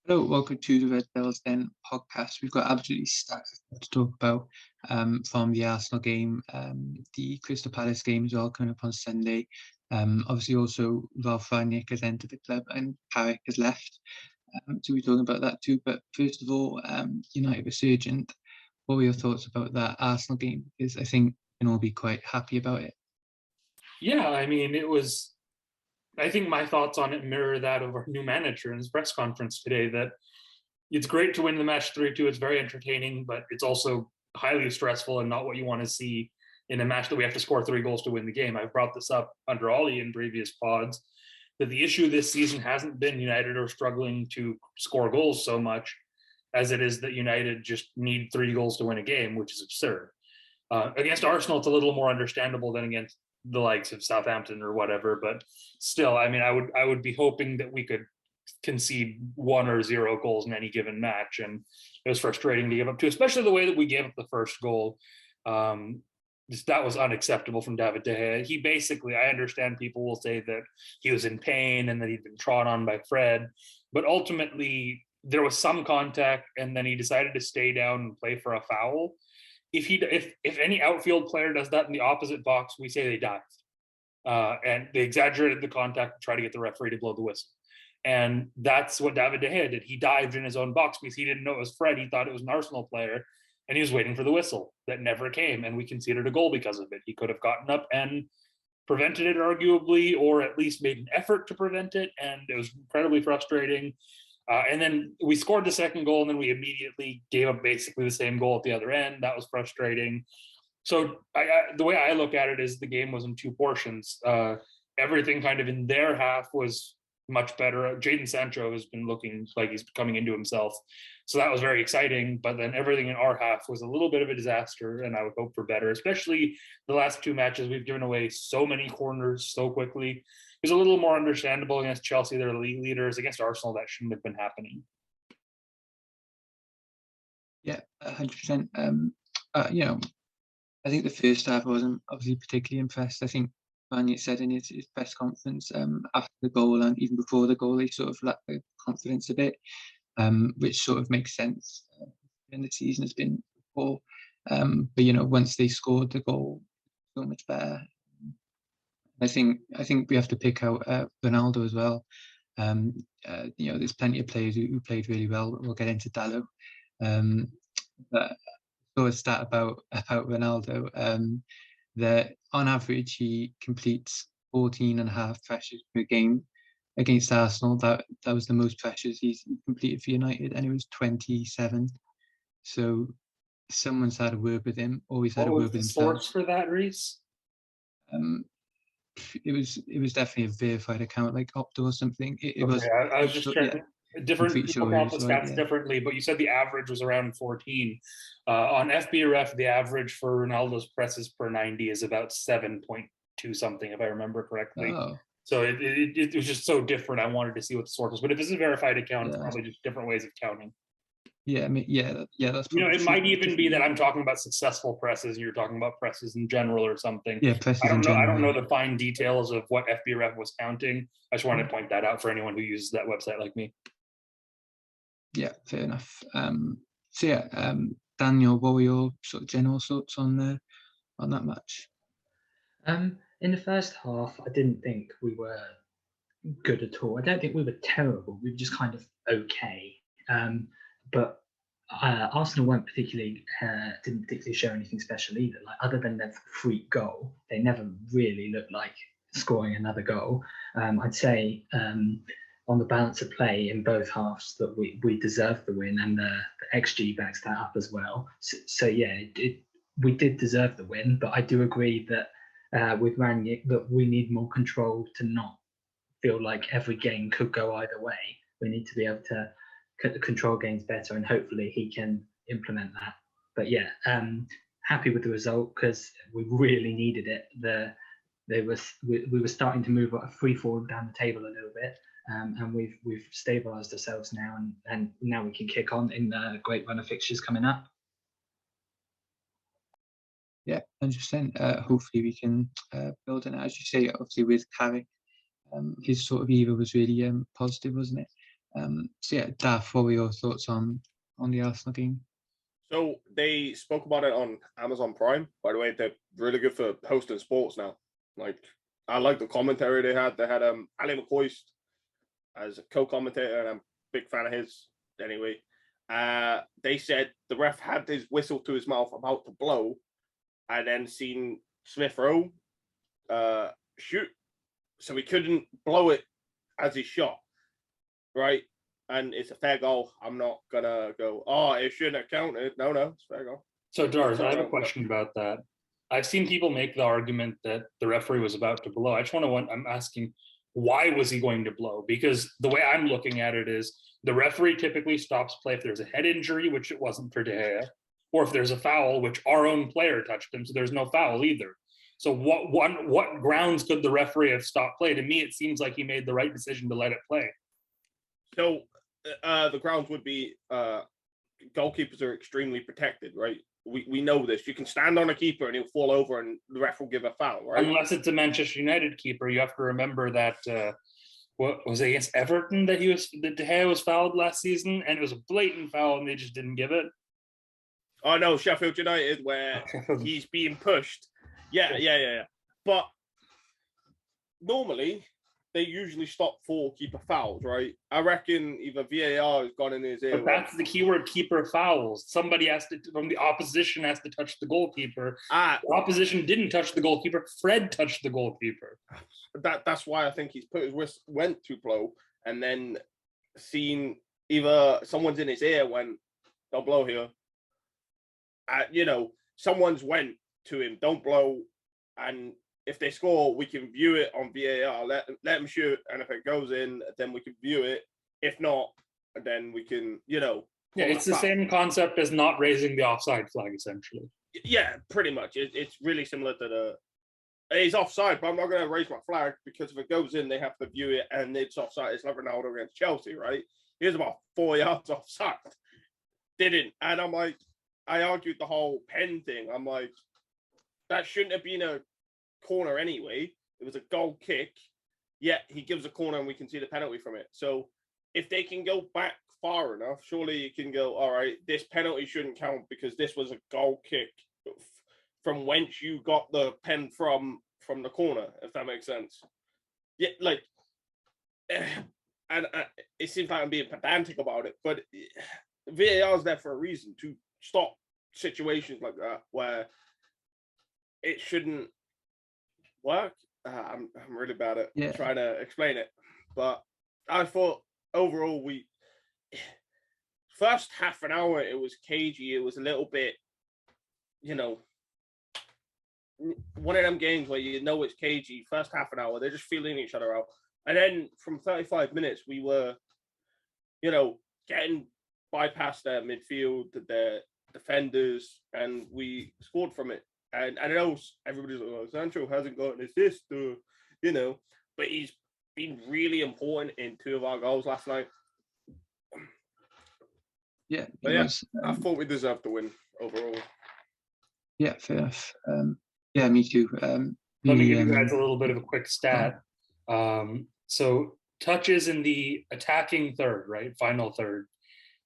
Hello, welcome to the Red Bells Den podcast. We've got absolutely stacks of stuff to talk about from the Arsenal game, the Crystal Palace game as well coming up on Sunday. Obviously, also Ralph Rangnick has entered the club and Carrick has left. So we're talking about that too. But first of all, United Resurgent. What were your thoughts about that Arsenal game? Because I think we can all be quite happy about it. Yeah, I mean, I think my thoughts on it mirror that of our new manager in his press conference today, that it's great to win the match 3-2. It's very entertaining, but it's also highly stressful and not what you want to see in a match that we have to score 3 goals to win the game. I've brought this up under Ollie in previous pods, that the issue this season hasn't been United are struggling to score goals so much as it is that United just need 3 goals to win a game, which is absurd. Against Arsenal, it's a little more understandable than against the likes of Southampton or whatever, but still, I mean, I would be hoping that we could concede 1 or 0 goals in any given match, and it was frustrating to give up to, especially the way that we gave up the first goal. That was unacceptable from David De Gea. He basically, I understand people will say that he was in pain and that he'd been trod on by Fred, but ultimately there was some contact, and then he decided to stay down and play for a foul. If any outfield player does that in the opposite box, we say they dived, and they exaggerated the contact to try to get the referee to blow the whistle. And that's what David De Gea did. He dived in his own box because he didn't know it was Fred. He thought it was an Arsenal player, and he was waiting for the whistle that never came. And we conceded a goal because of it. He could have gotten up and prevented it, arguably, or at least made an effort to prevent it. And it was incredibly frustrating. And then we scored the second goal, and then we immediately gave up basically the same goal at the other end. That was frustrating. So the way I look at it is the game was in 2 portions. Everything kind of in their half was much better. Jadon Sancho has been looking like he's coming into himself. So that was very exciting. But then everything in our half was a little bit of a disaster, and I would hope for better, especially the last 2 matches. We've given away so many corners so quickly. It was a little more understandable against Chelsea. They're the league leaders. Against Arsenal, that shouldn't have been happening. Yeah, 100%. I think the first half I wasn't obviously particularly impressed. I think Ranić said in his press conference after the goal and even before the goal, he sort of lacked the confidence a bit, which sort of makes sense. In the season has been poor, but once they scored the goal, so much better. I think we have to pick out Ronaldo as well. There's plenty of players who played really well. We'll get into Dallo, but a stat about Ronaldo, that on average he completes 14.5 pressures per game. Against Arsenal, that was the most pressures he's completed for United, and it was 27. So someone's had a word with him, always had a word with himself. What was the source for that, Reese? It was definitely a verified account, like Opta or something. It was. I was just checking. Yeah. Different people count the stats differently, but you said the average was around 14. On FBref, the average for Ronaldo's presses per 90 is about 7.2 something, if I remember correctly. Oh. So it was just so different. I wanted to see what the source was, but if it's a verified account, it's probably just different ways of counting. Yeah, I mean, that's it might even be that I'm talking about successful presses and you're talking about presses in general or something. Yeah, presses I don't in know. general. I don't know the fine details of what FBref was counting. I just wanted to point that out for anyone who uses that website like me. Yeah, fair enough. Daniel, what were your sort of general thoughts on that match? In the first half, I didn't think we were good at all. I don't think we were terrible. We were just kind of okay. But Arsenal didn't particularly show anything special either. Like, other than their freak goal, they never really looked like scoring another goal. I'd say on the balance of play in both halves that we deserved the win, and the XG backs that up as well. So yeah, we did deserve the win, but I do agree that with Rangnick that we need more control to not feel like every game could go either way. We need to be able to control games better, and hopefully he can implement that. But yeah, happy with the result because we really needed it. We were starting to move free forward down the table a little bit, and we've stabilised ourselves now, and now we can kick on in the great run of fixtures coming up. Yeah, 100%. Hopefully we can build on it. As you say, obviously with Carrick, his sort of era was really positive, wasn't it? So yeah, Daff, what were your thoughts on the Arsenal game? So they spoke about it on Amazon Prime. By the way, they're really good for hosting sports now. Like, I like the commentary they had. They had Ali McCoist as a co-commentator, and I'm a big fan of his anyway. They said the ref had his whistle to his mouth about to blow, and then seen Smith Rowe shoot, so he couldn't blow it as he shot, right? And it's a fair goal. I'm not gonna go, oh, it shouldn't have counted. No, it's a fair goal. So Darth, I have a question about that. I've seen people make the argument that the referee was about to blow. I'm asking, why was he going to blow? Because the way I'm looking at it is the referee typically stops play if there's a head injury, which it wasn't for De Gea, or if there's a foul, which our own player touched him, so there's no foul either. So what grounds could the referee have stopped play? To me, it seems like he made the right decision to let it play. So the grounds would be goalkeepers are extremely protected, right? We know this. You can stand on a keeper and he'll fall over and the ref will give a foul, right? Unless it's a Manchester United keeper. You have to remember that what was it against Everton that De Gea was fouled last season, and it was a blatant foul and they just didn't give it. Oh no, Sheffield United, where he's being pushed. Yeah. But normally they usually stop for keeper fouls, right? I reckon either VAR has gone in his ear. But that's the keyword: keeper fouls. Somebody has to, from the opposition, has to touch the goalkeeper. The opposition didn't touch the goalkeeper. Fred touched the goalkeeper. That's why I think he's put his wrist, went to blow, and then seen either someone's in his ear when don't blow here. Someone's went to him, don't blow, and if they score, we can view it on VAR. Let them shoot, and if it goes in, then we can view it. If not, then we can, Yeah, it's the same concept as not raising the offside flag, essentially. Yeah, pretty much. It's really similar to he's offside, but I'm not going to raise my flag because if it goes in, they have to view it, and it's offside. It's like Ronaldo against Chelsea, right? He was about 4 yards offside. Didn't. And I'm like, I argued the whole pen thing. I'm like, that shouldn't have been a corner anyway. It was a goal kick. Yet he gives a corner and we can see the penalty from it. So if they can go back far enough, surely you can go, all right, this penalty shouldn't count because this was a goal kick from whence you got the pen from the corner, if that makes sense. Yeah, like, and it seems like I'm being pedantic about it, but VAR is there for a reason, to stop situations like that where it shouldn't work. I'm really bad at trying to explain it, but I thought overall first half an hour it was cagey. It was a little bit, one of them games where it's cagey. First half an hour they're just feeling each other out, and then from 35 minutes we were, getting bypassed their midfield, their defenders, and we scored from it. And I know everybody's like, oh, Sancho hasn't got an assist, but he's been really important in 2 of our goals last night. Yeah, but I thought we deserved to win overall. Yeah, fair enough. Yeah, me too. Let me give you guys a little bit of a quick stat. So touches in the attacking third, right? Final third.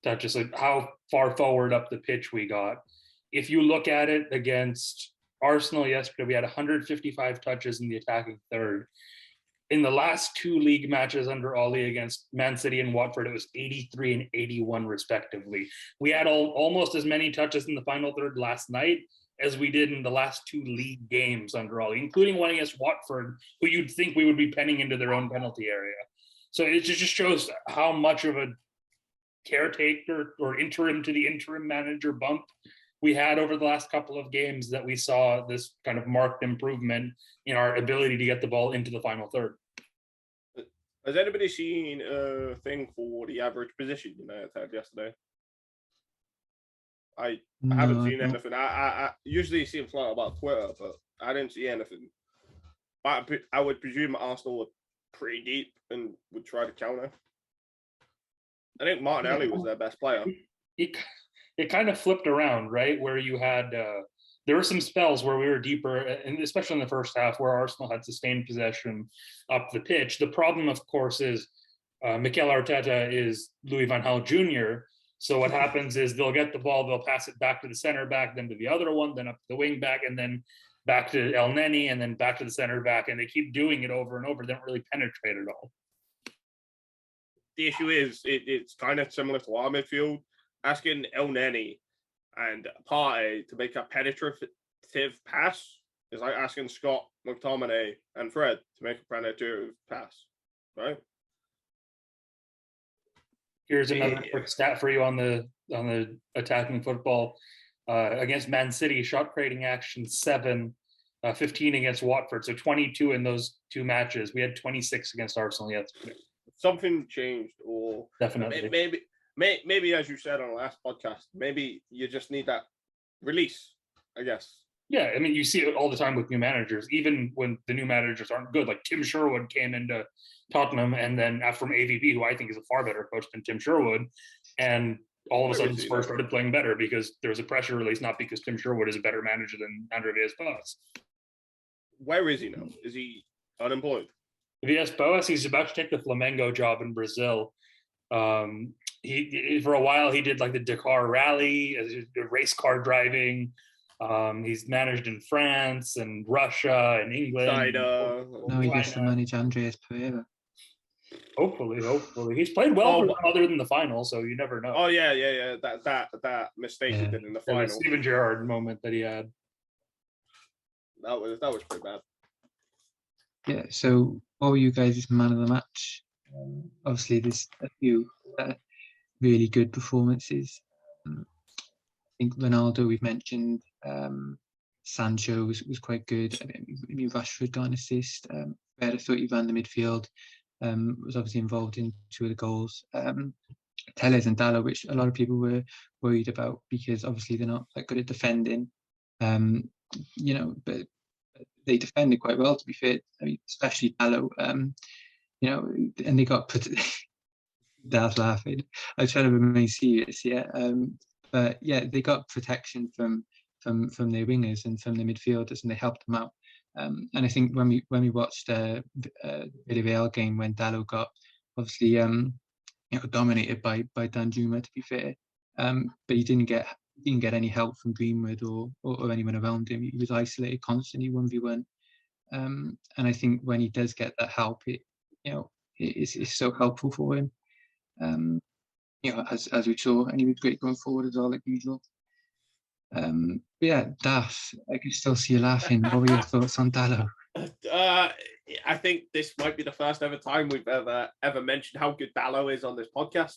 Touches, like how far forward up the pitch we got. If you look at it against Arsenal yesterday, we had 155 touches in the attacking third. In the last 2 league matches under Ollie against Man City and Watford, it was 83 and 81 respectively. We had almost as many touches in the final third last night as we did in the last 2 league games under Ollie, including one against Watford, who you'd think we would be penning into their own penalty area. So it just shows how much of a caretaker or interim to the interim manager bump we had over the last couple of games, that we saw this kind of marked improvement in our ability to get the ball into the final third. Has anybody seen a thing for the average position United had yesterday? I haven't seen anything. I usually see them float about Twitter, but I didn't see anything. I would presume Arsenal were pretty deep and would try to counter. I think Martinelli was their best player. It kind of flipped around, right? Where you had, there were some spells where we were deeper, and especially in the first half, where Arsenal had sustained possession up the pitch. The problem, of course, is Mikel Arteta is Louis van Gaal Jr. So what happens is they'll get the ball, they'll pass it back to the center back, then to the other one, then up to the wing back, and then back to El Neni, and then back to the center back, and they keep doing it over and over. They don't really penetrate at all. The issue is it's kind of similar to our midfield. Asking El Neni and Partey to make a penetrative pass is like asking Scott McTominay and Fred to make a penetrative pass, right? Here's another quick stat for you on the attacking football. Against Man City, shot creating action 7, 15 against Watford. So 22 in those 2 matches. We had 26 against Arsenal yesterday. Something changed, or definitely. Maybe as you said on the last podcast, maybe you just need that release, I guess. Yeah, I mean, you see it all the time with new managers, even when the new managers aren't good. Like Tim Sherwood came into Tottenham, and then from AVB, who I think is a far better coach than Tim Sherwood, and all of a sudden Spurs started playing better because there was a pressure release, not because Tim Sherwood is a better manager than Andre Villas-Boas. Where is he now? Is he unemployed? Villas-Boas, he's about to take the Flamengo job in Brazil. He for a while he did like the Dakar Rally, race car driving. He's managed in France and Russia and England. China. No, he gets to manage Andreas Pereira. Hopefully. He's played well for them other than the final, so you never know. Oh yeah. That mistake he did in the final. The Steven Gerrard moment that he had. That was pretty bad. Yeah. So, what were you guys' man of the match? Obviously, there's a few really good performances. I think Ronaldo, we've mentioned. Sancho was quite good. I mean, Rashford got an assist. I thought he ran the midfield. Was obviously involved in 2 of the goals. Telles and Dalot, which a lot of people were worried about because obviously they're not that good at defending. But they defended quite well, to be fair. I mean, especially Dalot. And they got put. Dad's laughing. I try to remain serious, yeah. But yeah, they got protection from their wingers and from the midfielders, and they helped them out. And I think when we watched the Villarreal game, when Dalot got obviously dominated by Danjuma, to be fair, but he didn't get any help from Greenwood or anyone around him. He was isolated constantly 1v1. And I think when he does get that help, it's so helpful for him. As we saw, and he was great going forward as well, like usual. But yeah, Daff, I can still see you laughing. What were your thoughts on Dalot? I think this might be the first ever time we've ever mentioned how good Dalot is on this podcast.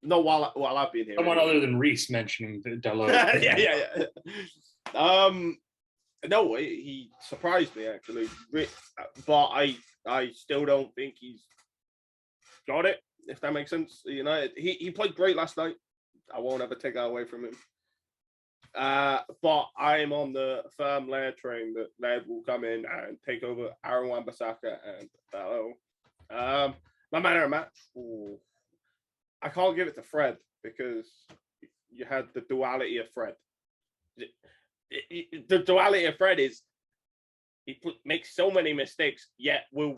No, while I've been here. Someone other than Reese mentioning Dalot. yeah. No, he surprised me actually, but I still don't think he's got it. If that makes sense, he played great last night. I won't ever take that away from him. But I'm on the firm Laird train that Laird will come in and take over Aaron Wan-Bissaka and Dalot. My man of the match, I can't give it to Fred because you had the duality of Fred. The duality of Fred is he makes so many mistakes, yet will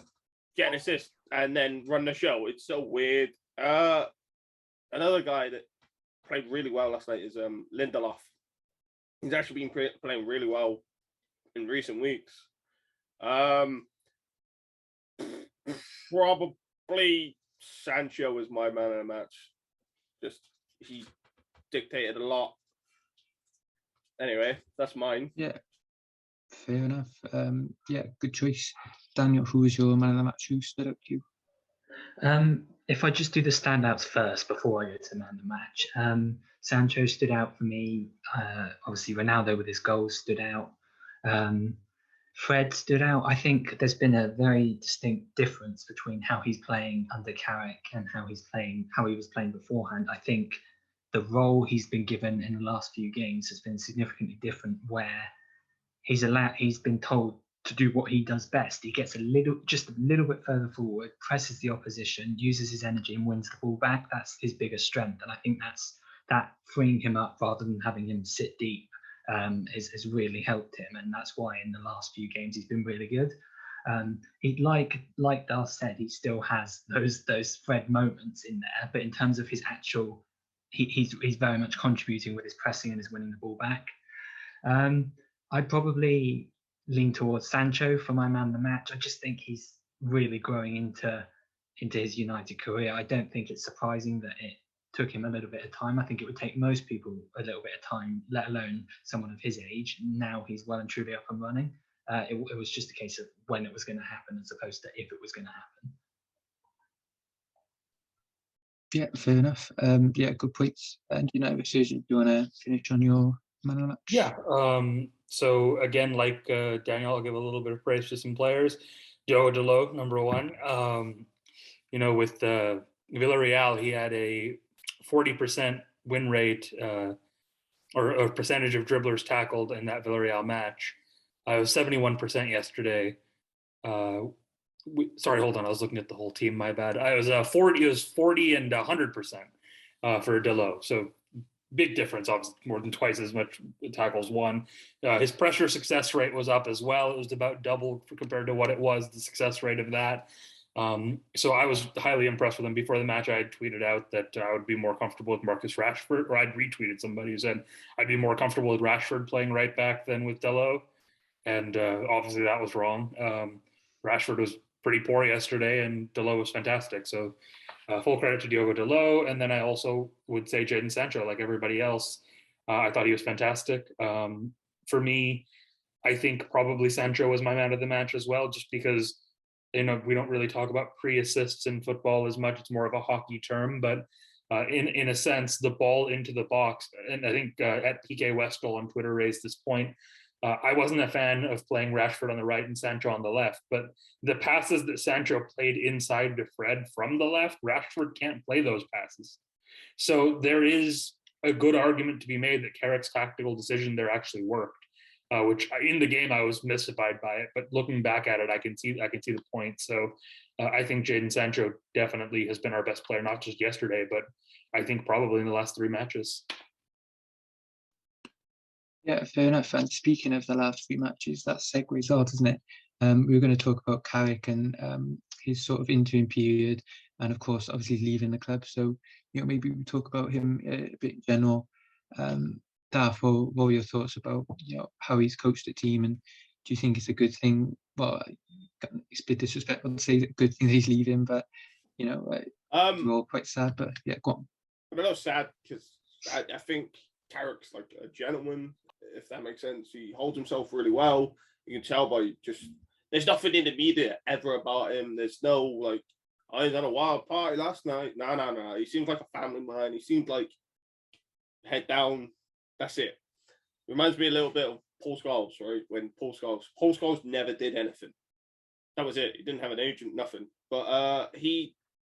get an assist and then run the show. It's so weird. Another guy that played really well last night is Lindelof. He's actually been playing really well in recent weeks. Probably Sancho is my man of the match. Just he dictated a lot. Anyway, that's mine. Yeah, fair enough. Yeah, good choice. Daniel, who was your man of the match? Who stood up to you? If I just do the standouts first before I go to man of the match, Sancho stood out for me. Obviously, Ronaldo with his goals stood out. Fred stood out. I think there's been a very distinct difference between how he's playing under Carrick and how he was playing beforehand. I think the role he's been given in the last few games has been significantly different, where he's been told to do what he does best. He gets just a little bit further forward, presses the opposition, uses his energy and wins the ball back. That's his biggest strength. And I think that freeing him up rather than having him sit deep has really helped him. And that's why in the last few games he's been really good. He like Dal said, he still has those Fred moments in there, but in terms of his actual, he's very much contributing with his pressing and his winning the ball back. I'd probably lean towards Sancho for my man of the match. I just think he's really growing into his United career. I don't think it's surprising that it took him a little bit of time. I think it would take most people a little bit of time, let alone someone of his age. Now he's well and truly up and running. It was just a case of when it was going to happen as opposed to if it was going to happen. Yeah, fair enough. Yeah, good points. And Susan, do you want to finish on your man of the match? Yeah. So again, like Daniel, I'll give a little bit of praise to some players. Joe Dalot, number one. With Villarreal, he had a 40% win rate or a percentage of dribblers tackled in that Villarreal match. I was 71% yesterday. Sorry, hold on. I was looking at the whole team. My bad. I was 40. It was 40 and 100% for Dalot. So big difference. Obviously, more than twice as much tackles won. His pressure success rate was up as well. It was about double compared to what it was the success rate of that. So I was highly impressed with him. Before the match, I had tweeted out that I would be more comfortable with Marcus Rashford, or I'd retweeted somebody who said I'd be more comfortable with Rashford playing right back than with Dalot. And obviously that was wrong. Rashford was pretty poor yesterday, and Dalot was fantastic. So full credit to Diogo Dalot. And then I also would say Jadon Sancho, like everybody else. I thought he was fantastic. For me, I think probably Sancho was my man of the match as well, just because we don't really talk about pre-assists in football as much. It's more of a hockey term, but in a sense, the ball into the box. And I think at PK Westall on Twitter raised this point. I wasn't a fan of playing Rashford on the right and Sancho on the left, but the passes that Sancho played inside to Fred from the left, Rashford can't play those passes. So there is a good argument to be made that Carrick's tactical decision there actually worked, which in the game I was mystified by it, but looking back at it, I can see the point. So I think Jadon Sancho definitely has been our best player, not just yesterday, but I think probably in the last 3 matches. Yeah, fair enough. And speaking of the last 3 matches, that segues on, doesn't it? We were going to talk about Carrick and his sort of interim period, and of course, obviously leaving the club. So, maybe we talk about him a bit in general. Darth, what were your thoughts about how he's coached the team, and do you think it's a good thing? Well, it's a bit disrespectful to say it's a good thing that he's leaving, but we're all quite sad. But yeah, go on. I'm a little sad because I think Carrick's like a gentleman, if that makes sense. He holds himself really well. You can tell by just there's nothing in the media ever about him. There's no like, I was at a wild party last night. No. He seems like a family man. He seems like head down. That's it. Reminds me a little bit of Paul Scholes, right? When Paul Scholes never did anything. That was it. He didn't have an agent, nothing. But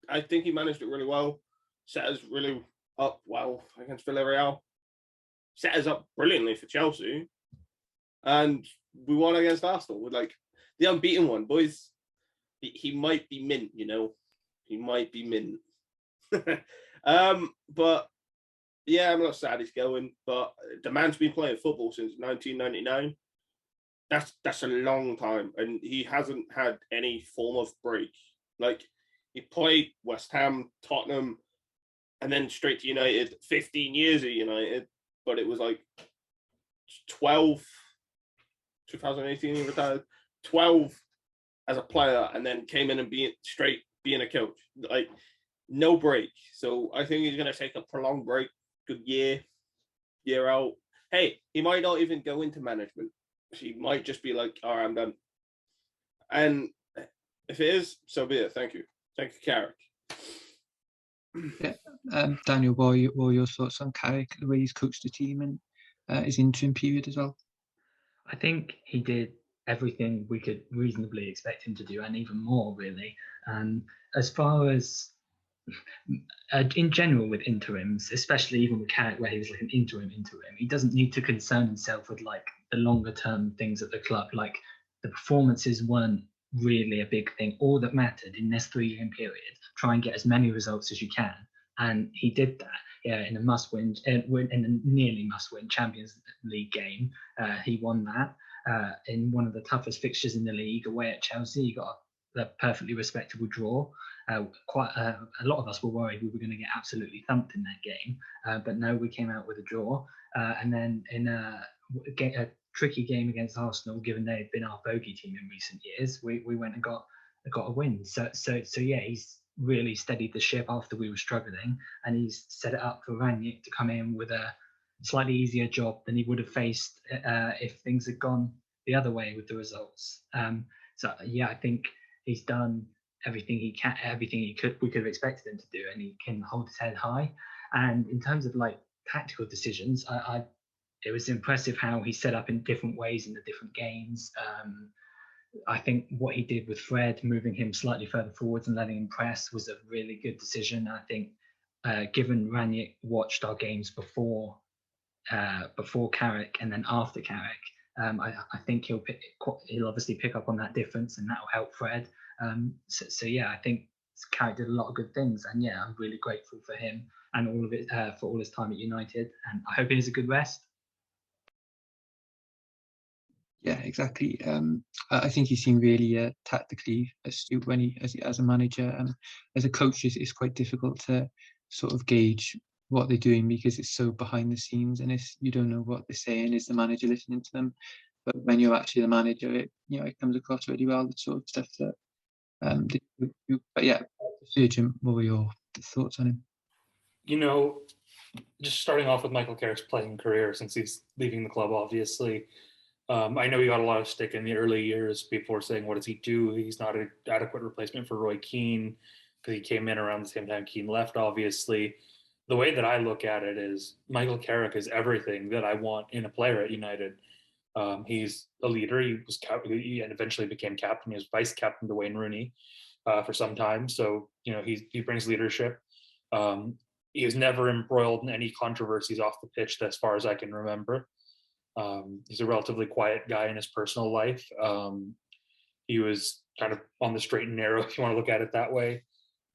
I think he managed it really well. Set us really up well against Villarreal. Set us up brilliantly for Chelsea. And we won against Arsenal with like the unbeaten one, boys. He might be mint, He might be mint. But yeah, I'm not sad he's going. But the man's been playing football since 1999. That's a long time, and he hasn't had any form of break. Like he played West Ham, Tottenham, and then straight to United. 15 years at United, but it was like 2018 he retired. 12 as a player, and then came in and being a coach. Like no break. So I think he's gonna take a prolonged break. Good year out. Hey, he might not even go into management. He might just be like, all right, I'm done. And if it is, so be it. Thank you, Carrick. Yeah, Daniel, what are your thoughts on Carrick, the way he's coached the team and his interim period as well? I think he did everything we could reasonably expect him to do, and even more, really. As far as in general with interims, especially even with Carrick, where he was like an interim, he doesn't need to concern himself with like the longer term things at the club. Like the performances weren't really a big thing. All that mattered in this 3-year period, try and get as many results as you can, and he did that. Yeah, in a nearly must-win Champions League game, he won that. in one of the toughest fixtures in the league away at Chelsea. He got a perfectly respectable draw. Quite a lot of us were worried we were going to get absolutely thumped in that game, but no, we came out with a draw. And then in a tricky game against Arsenal, given they had been our bogey team in recent years, we went and got a win. So yeah, he's really steadied the ship after we were struggling, and he's set it up for Rangnick to come in with a slightly easier job than he would have faced if things had gone the other way with the results. So yeah, I think he's done everything we could have expected him to do, and he can hold his head high. And in terms of like tactical decisions, it was impressive how he set up in different ways in the different games. I think what he did with Fred, moving him slightly further forwards and letting him press, was a really good decision. I think given Rangnick watched our games before Carrick and then after Carrick, I think he'll obviously pick up on that difference, and that will help Fred. So yeah, I think Carrick did a lot of good things, and yeah, I'm really grateful for him and all of it for all his time at United, and I hope he has a good rest. Yeah, exactly. I think he seemed really tactically astute when as a manager. As a coach, it's quite difficult to sort of gauge what they're doing because it's so behind the scenes, and you don't know what they're saying. Is the manager listening to them? But when you're actually the manager, it comes across really well. The sort of stuff that But yeah, Jim, what were your thoughts on him? Just starting off with Michael Carrick's playing career, since he's leaving the club, obviously. I know he got a lot of stick in the early years before saying, what does he do? He's not an adequate replacement for Roy Keane because he came in around the same time Keane left, obviously. The way that I look at it is Michael Carrick is everything that I want in a player at United. He's a leader. He eventually became captain. He was vice captain to Wayne Rooney for some time. So, he brings leadership. He was never embroiled in any controversies off the pitch, as far as I can remember. He's a relatively quiet guy in his personal life. He was kind of on the straight and narrow, if you want to look at it that way.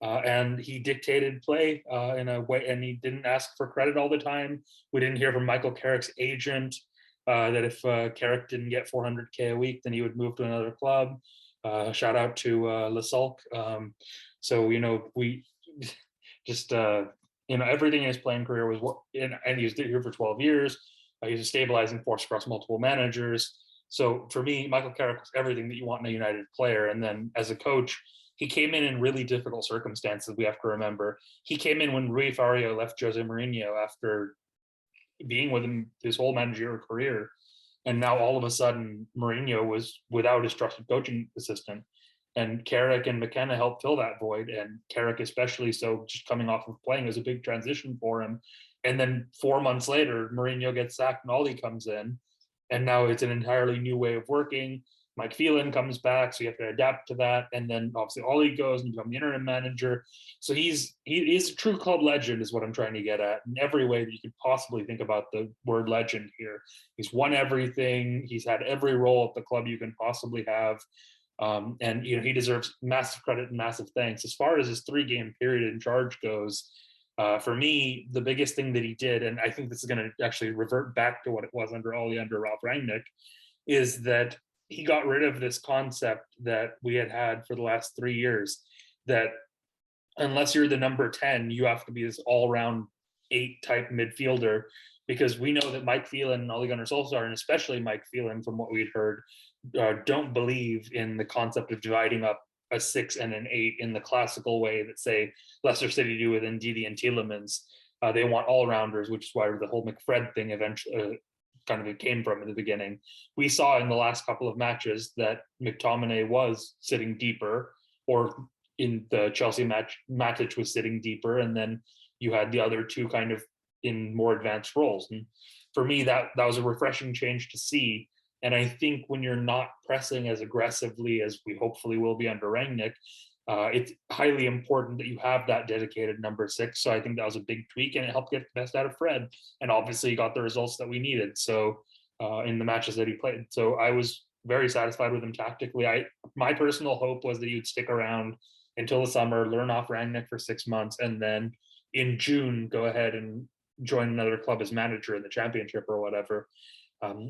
And he dictated play in a way, and he didn't ask for credit all the time. We didn't hear from Michael Carrick's agent that if Carrick didn't get 400K a week, then he would move to another club. Shout out to Lasalk. So, we just, everything in his playing career was and he was here for 12 years. He's a stabilizing force across multiple managers. So for me, Michael Carrick was everything that you want in a United player. And then as a coach, he came in really difficult circumstances, we have to remember. He came in when Rui Fario left Jose Mourinho after being with him his whole managerial career. And now all of a sudden, Mourinho was without his trusted coaching assistant. And Carrick and McKenna helped fill that void. And Carrick especially, so just coming off of playing was a big transition for him. And then 4 months later, Mourinho gets sacked and Ollie comes in. And now it's an entirely new way of working. Mike Phelan comes back, so you have to adapt to that. And then obviously Ollie goes and becomes the interim manager. So he's a true club legend is what I'm trying to get at in every way that you could possibly think about the word legend here. He's won everything. He's had every role at the club you can possibly have. And he deserves massive credit and massive thanks. As far as his 3-game period in charge goes, for me, the biggest thing that he did, and I think this is going to actually revert back to what it was under Ralph Rangnick, is that he got rid of this concept that we had for the last 3 years, that unless you're the number 10, you have to be this all-round 8 type midfielder, because we know that Mike Phelan and Ole Gunnar Solskjaer, and especially Mike Phelan, from what we'd heard, don't believe in the concept of dividing up a 6 and an 8 in the classical way that, say, Leicester City do with Ndidi and Tielemans. They want all-rounders, which is why the whole McFred thing eventually kind of came from in the beginning. We saw in the last couple of matches that McTominay was sitting deeper, or in the Chelsea match, Matic was sitting deeper, and then you had the other two kind of in more advanced roles. And for me, that was a refreshing change to see. And I think when you're not pressing as aggressively as we hopefully will be under Rangnick, it's highly important that you have that dedicated number 6. So I think that was a big tweak, and it helped get the best out of Fred. And obviously, he got the results that we needed. So in the matches that he played, so I was very satisfied with him tactically. My personal hope was that he'd stick around until the summer, learn off Rangnick for 6 months, and then in June go ahead and join another club as manager in the Championship or whatever.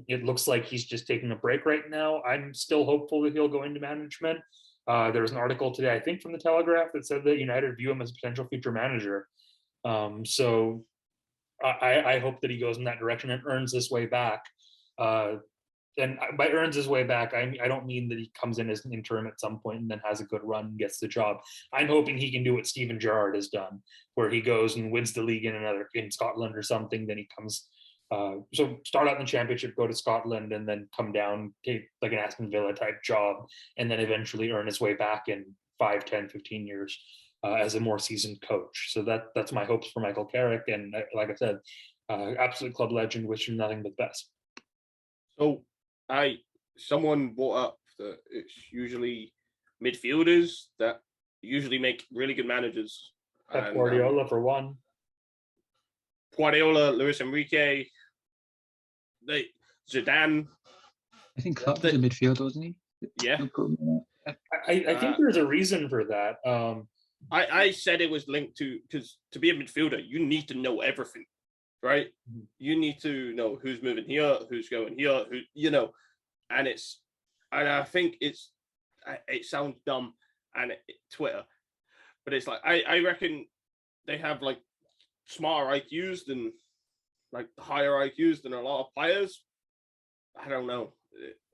It looks like he's just taking a break right now. I'm still hopeful that he'll go into management. There was an article today, I think, from the Telegraph that said that United view him as a potential future manager. So I hope that he goes in that direction and earns his way back. And by earns his way back, I don't mean that he comes in as an interim at some point and then has a good run and gets the job. I'm hoping he can do what Steven Gerrard has done, where he goes and wins the league in Scotland or something. Then he comes, so start out in the championship, go to Scotland, and then come down, take like an Aston Villa type job, and then eventually earn his way back in 5, 10, 15 years as a more seasoned coach. So that's my hopes for Michael Carrick. And like I said, absolute club legend, wish him nothing but the best. So someone brought up that it's usually midfielders that usually make really good managers. Pep Guardiola for one. Guardiola, Luis Enrique, Zidane. I think Klopp was a midfielder, wasn't he? Yeah. I think there's a reason for that. I said it was linked to, because to be a midfielder, you need to know everything, right? Mm-hmm. You need to know who's moving here, who's going here, and I think it sounds dumb and Twitter, but it's like, I reckon they have like smarter IQs than like higher IQs than a lot of players. I don't know.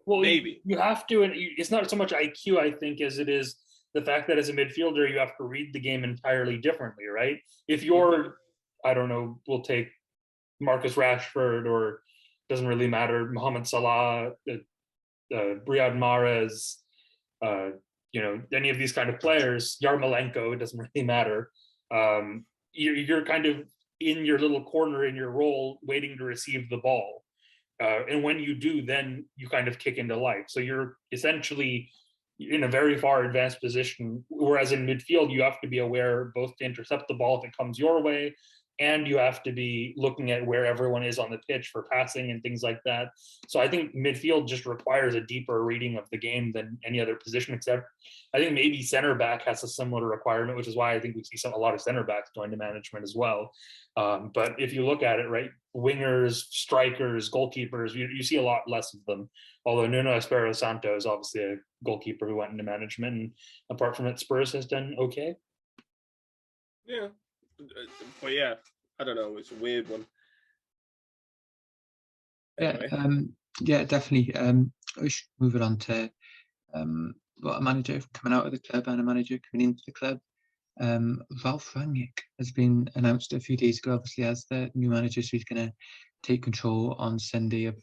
Well, maybe you have to, and it's not so much IQ, I think, as it is the fact that as a midfielder, you have to read the game entirely differently, right? If you're, I don't know, we'll take Marcus Rashford, or doesn't really matter, Mohamed Salah, Riyad Mahrez, any of these kind of players, Yarmolenko, it doesn't really matter. You're kind of in your little corner in your role, waiting to receive the ball. And when you do, then you kind of kick into life. So you're essentially in a very far advanced position, whereas in midfield, you have to be aware both to intercept the ball if it comes your way, and you have to be looking at where everyone is on the pitch for passing and things like that. So I think midfield just requires a deeper reading of the game than any other position, except I think maybe center back has a similar requirement, which is why I think we see a lot of center backs going to management as well. But if you look at it, right, wingers, strikers, goalkeepers, you see a lot less of them. Although Nuno Espirito Santo is obviously a goalkeeper who went into management, and apart from it, Spurs has done okay. Yeah. But yeah, I don't know. It's a weird one. Anyway. Yeah, definitely. We should move it on to what a manager coming out of the club and a manager coming into the club. Ralf Rangnick has been announced a few days ago, obviously, as the new manager. So he's going to take control on Sunday of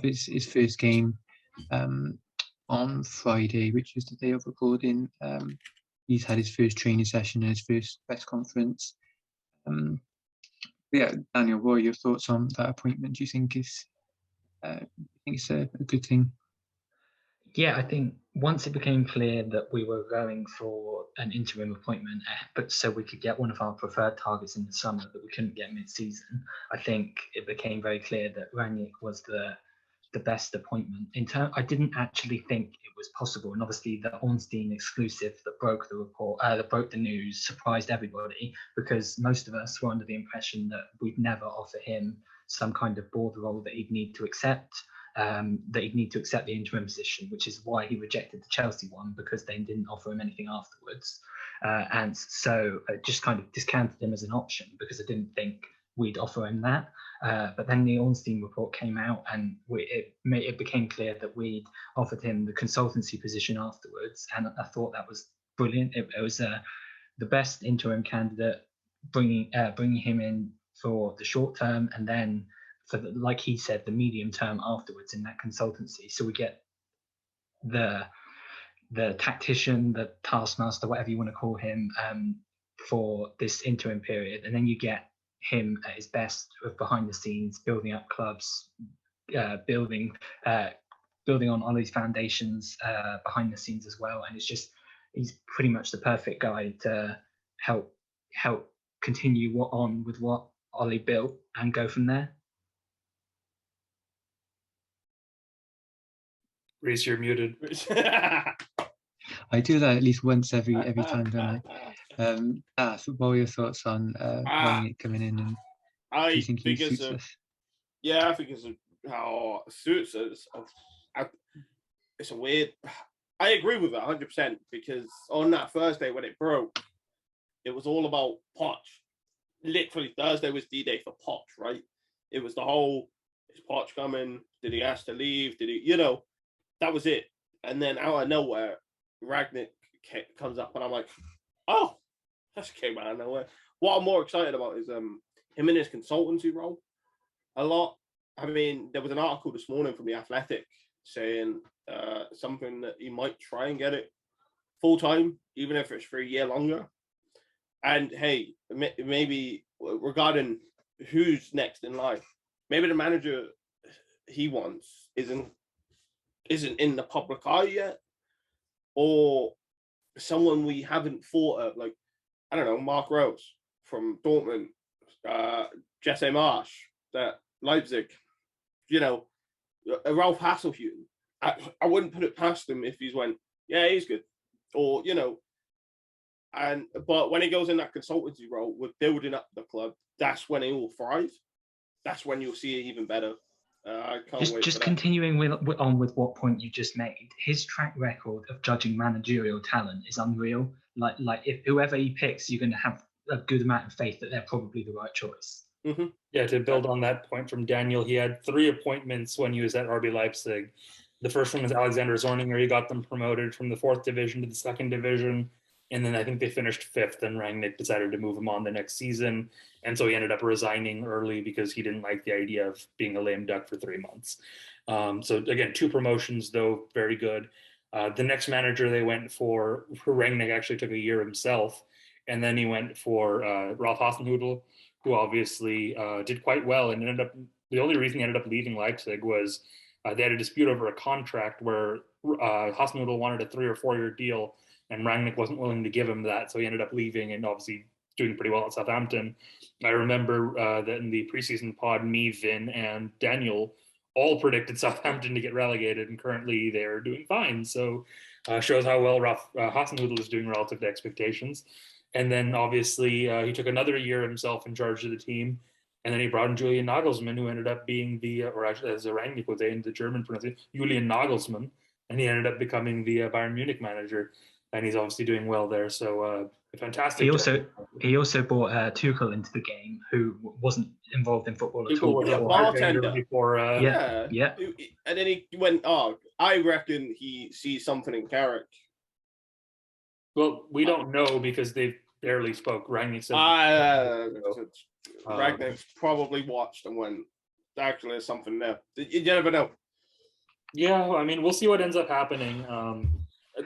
his first game on Friday, which is the day of recording. He's had his first training session and his first press conference. Yeah, Daniel, what are your thoughts on that appointment? Do you think it's a good thing? Yeah, I think once it became clear that we were going for an interim appointment, but so we could get one of our preferred targets in the summer that we couldn't get mid-season, I think it became very clear that Rangnick was the best appointment. I didn't actually think it was possible, and obviously the Ornstein exclusive that broke the report, that broke the news, surprised everybody, because most of us were under the impression that we'd never offer him some kind of board role that he'd need to accept. That he'd need to accept the interim position, which is why he rejected the Chelsea one, because they didn't offer him anything afterwards. And so I just kind of discounted him as an option because I didn't think we'd offer him that. But then the Ornstein report came out, and it became clear that we'd offered him the consultancy position afterwards. And I thought that was brilliant. It was the best interim candidate, bringing him in for the short term, and then for like he said, the medium term afterwards in that consultancy. So we get the tactician, the taskmaster, whatever you want to call him, for this interim period, and then you get him at his best behind the scenes, building up clubs, building on Ollie's foundations behind the scenes as well. And he's pretty much the perfect guy to help continue with what Ollie built and go from there. Reese, you're muted. I do that at least once every time, don't I? So what are your thoughts on Rangnick coming in? And do you think he suits us? Yeah, I think it's a how suits us. It's a weird. I agree with it 100% because on that Thursday when it broke, it was all about Poch. Literally Thursday was D-Day for Poch, right? It was the whole, is Poch coming? Did he ask to leave? Did he, that was it. And then out of nowhere, Rangnick comes up and I'm like, oh, that came out of nowhere. What I'm more excited about is him in his consultancy role a lot. I mean, there was an article this morning from The Athletic saying something that he might try and get it full time, even if it's for a year longer. And hey, maybe regarding who's next in line, maybe the manager he wants isn't in the public eye yet, or someone we haven't thought of, like, I don't know, Mark Rose from Dortmund, Jesse Marsch, that Leipzig, Ralph Hasselhüttl. I wouldn't put it past him if he's went, yeah, he's good, or but when he goes in that consultancy role with building up the club, that's when he will thrive. That's when you'll see it even better. I can't wait. Just continuing with what point you just made, his track record of judging managerial talent is unreal. Like if whoever he picks, you're going to have a good amount of faith that they're probably the right choice. Mm-hmm. Yeah, to build on that point from Daniel, he had 3 appointments when he was at RB Leipzig. The first one was Alexander Zorniger. He got them promoted from the 4th division to the 2nd division. And then I think they finished 5th, and Rangnick decided to move him on the next season. And so he ended up resigning early because he didn't like the idea of being a lame duck for 3 months. So again, 2 promotions, though, very good. The next manager they went for Rangnick actually took a year himself. And then he went for Ralph Hasenhüttl, who obviously did quite well. And ended up, the only reason he ended up leaving Leipzig was they had a dispute over a contract where Hasenhüttl wanted a 3 or 4 year deal, and Rangnick wasn't willing to give him that, so he ended up leaving and obviously doing pretty well at Southampton. I remember that in the preseason pod, me, Vin, and Daniel all predicted Southampton to get relegated, and currently they're doing fine. So shows how well Hasenhüttl is doing relative to expectations. And then obviously he took another year himself in charge of the team, and then he brought in Julian Nagelsmann, who ended up being or actually as Rangnick would say in the German pronunciation, Julian Nagelsmann, and he ended up becoming the Bayern Munich manager. And he's obviously doing well there. So fantastic. He also brought Tuchel into the game, who wasn't involved in football at Tuchel all. was a bartender before. Yeah. And then he went, I reckon he sees something in Carrick. Well, we don't know because they barely spoke. Rangnick said. Rangnick probably watched and went, actually, there's something there. You never know. Yeah, I mean, we'll see what ends up happening.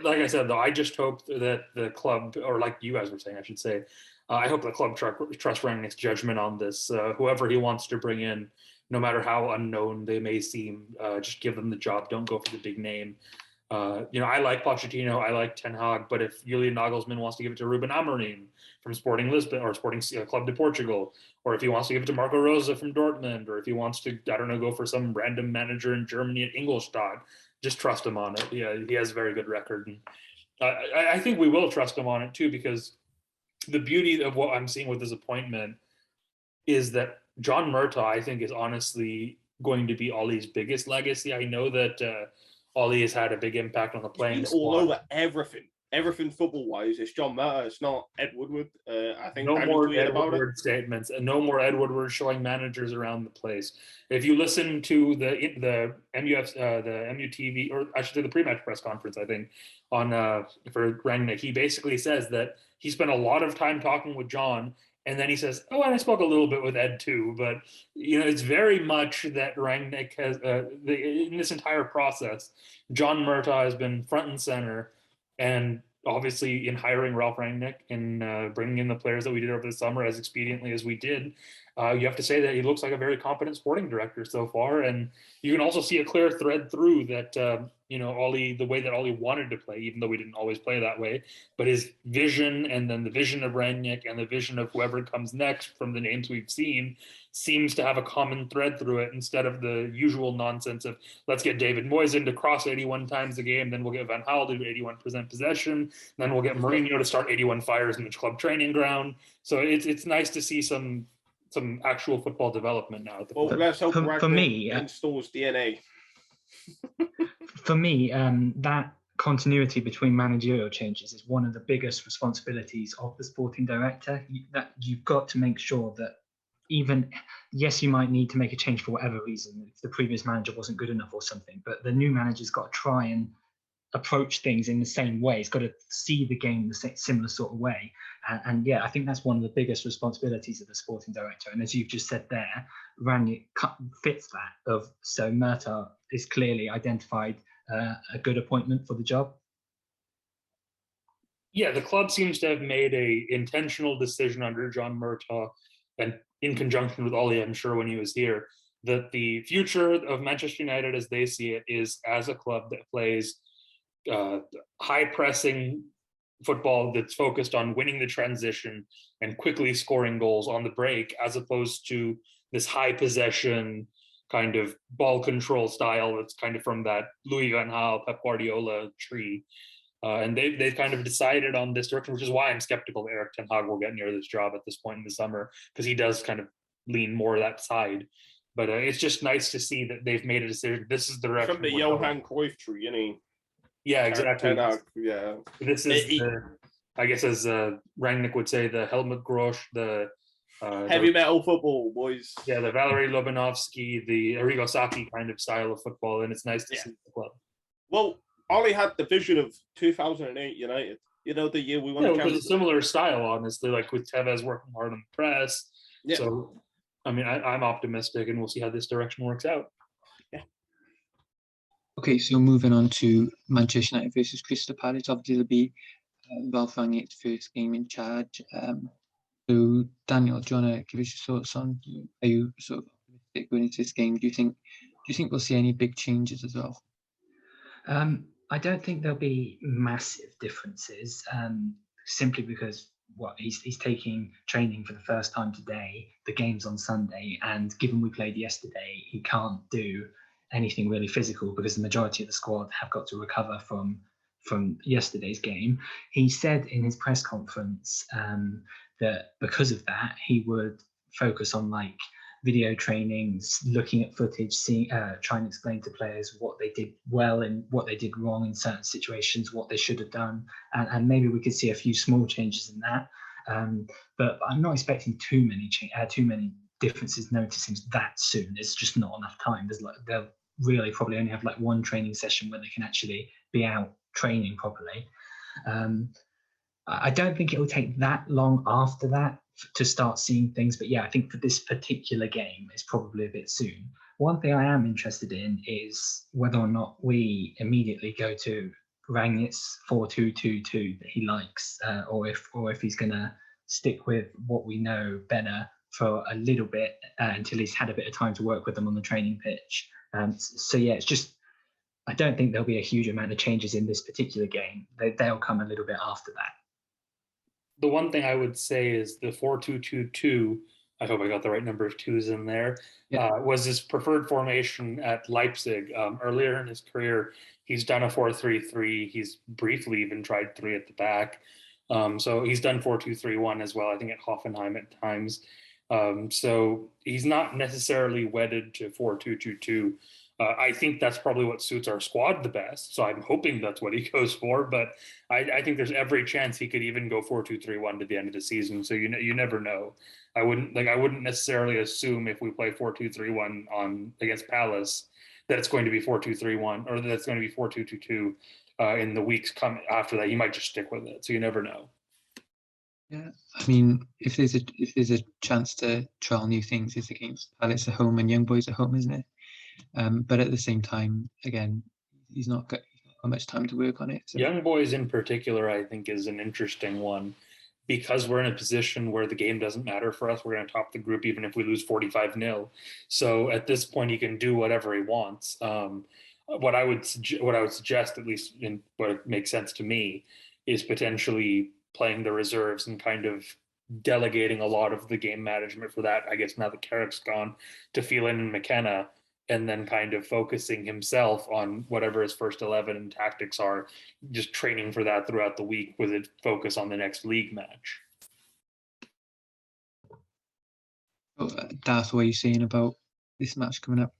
Like I said, though, I just hope that the club, or like you guys were saying, I should say, I hope the club trusts Rangnick's judgment on this. Whoever he wants to bring in, no matter how unknown they may seem, just give them the job. Don't go for the big name. I like Pochettino, I like Ten Hag, but if Julian Nagelsmann wants to give it to Ruben Amorim from Sporting Lisbon or Sporting Club de Portugal, or if he wants to give it to Marco Rose from Dortmund, or if he wants to, I don't know, go for some random manager in Germany at Ingolstadt, just trust him on it. Yeah, he has a very good record. And I think we will trust him on it too, because the beauty of what I'm seeing with this appointment is that John Murtaugh, I think, is honestly going to be Ollie's biggest legacy. I know that Ollie has had a big impact on the playing He's squad. all over everything football-wise. It's John Murtaugh. It's not Ed Woodward. I think no more Ed Woodward statements, and no more Ed Woodward showing managers around the place. If you listen to the MUTV, or I should say the pre-match press conference, I think on for Rangnick, he basically says that he spent a lot of time talking with John. And then he says, "Oh, and I spoke a little bit with Ed too." But it's very much that Rangnick has in this entire process, John Murtaugh has been front and center, and obviously in hiring Ralph Rangnick and bringing in the players that we did over the summer as expediently as we did. You have to say that he looks like a very competent sporting director so far, and you can also see a clear thread through that. Ollie, the way that Ollie wanted to play, even though we didn't always play that way, but his vision and then the vision of Rangnick and the vision of whoever comes next from the names we've seen seems to have a common thread through it, instead of the usual nonsense of let's get David Moyes in to cross 81 times a game, then we'll get Van Gaal to do 81% possession, then we'll get Mourinho to start 81 fires in the club training ground. So it's nice to see some some actual football development now. At the Well, club. let's hope For Rangnick me, installs DNA. For me, that continuity between managerial changes is one of the biggest responsibilities of the sporting director. That you've got to make sure that even, yes, you might need to make a change for whatever reason, if the previous manager wasn't good enough or something, but the new manager's got to try and approach things in the same way. It's got to see the game the similar sort of way. And yeah, I think that's one of the biggest responsibilities of the sporting director. And as you've just said there, Rangnick fits that. So Murtaugh is clearly identified a good appointment for the job. Yeah, the club seems to have made a intentional decision under John Murtaugh, and in conjunction with Ollie, I'm sure when he was here, that the future of Manchester United, as they see it, is as a club that plays high pressing football that's focused on winning the transition and quickly scoring goals on the break, as opposed to this high possession kind of ball control style that's kind of from that Louis van Gaal, Pep Guardiola tree. And they've kind of decided on this direction, which is why I'm skeptical that Eric Ten Hag will get near this job at this point in the summer, because he does kind of lean more that side. But it's just nice to see that they've made a decision. This is the direction. From the Johan Cruyff tree, you know. Yeah, exactly. Ten Hag, yeah. This is, I guess, as Rangnick would say, the Helmut Grosch, the heavy metal football, boys. Yeah, the Valery Lobanovsky, the Arrigo Sacchi kind of style of football, and it's nice to see the club. Well, Ollie had the vision of 2008 United. You know, the year we won. Yeah, it was a similar style, honestly, like with Tevez working hard on the press. Yeah. So, I mean, I'm optimistic, and we'll see how this direction works out. Yeah. Okay, so moving on to Manchester United versus Crystal Palace. Obviously, it'll be Ralph Rangnick's first game in charge. So, Daniel, do you want to give us your thoughts on? Are you sort of optimistic going into this game? Do you think we'll see any big changes as well? I don't think there'll be massive differences, simply because he's taking training for the first time today. The game's on Sunday, and given we played yesterday, he can't do anything really physical because the majority of the squad have got to recover from yesterday's game. He said in his press conference that because of that, he would focus on like video trainings, looking at footage, trying to explain to players what they did well and what they did wrong in certain situations, what they should have done, and maybe we could see a few small changes in that. But I'm not expecting too many differences noticing that soon. There's just not enough time. They'll really probably only have like one training session where they can actually be out training properly. I don't think it will take that long after that to start seeing things. But yeah, I think for this particular game, it's probably a bit soon. One thing I am interested in is whether or not we immediately go to Rangnick's 4-2-2-2 that he likes, or if he's going to stick with what we know better for a little bit until he's had a bit of time to work with them on the training pitch. So yeah, it's just, I don't think there'll be a huge amount of changes in this particular game. They'll come a little bit after that. The one thing I would say is the 4-2-2-2, I hope I got the right number of twos in there, was his preferred formation at Leipzig. Earlier in his career, he's done a 4-3-3. He's briefly even tried 3 at the back. So he's done 4-2-3-1 as well, I think at Hoffenheim at times. So he's not necessarily wedded to 4-2-2-2. I think that's probably what suits our squad the best. So I'm hoping that's what he goes for. But I think there's every chance he could even go 4-2-3-1 to the end of the season. So you never know. I wouldn't necessarily assume if we play 4-2-3-1 on against Palace that it's going to be 4-2-3-1 or that it's going to be 4-2-2-2 in the weeks coming after that. You might just stick with it. So you never know. Yeah, I mean, if there's a chance to trial new things, it's against Palace at home and Young Boys at home, isn't it? But at the same time, again, he's not got much time to work on it. So. Young Boys in particular, I think, is an interesting one because we're in a position where the game doesn't matter for us. We're going to top the group even if we lose 45-0. So at this point, he can do whatever he wants. What I would suggest, at least in what makes sense to me, is potentially playing the reserves and kind of delegating a lot of the game management for that. I guess now that Carrick's gone, to Phelan and McKenna, and then kind of focusing himself on whatever his first 11 and tactics are, just training for that throughout the week with a focus on the next league match. Darth, what are you saying about this match coming up?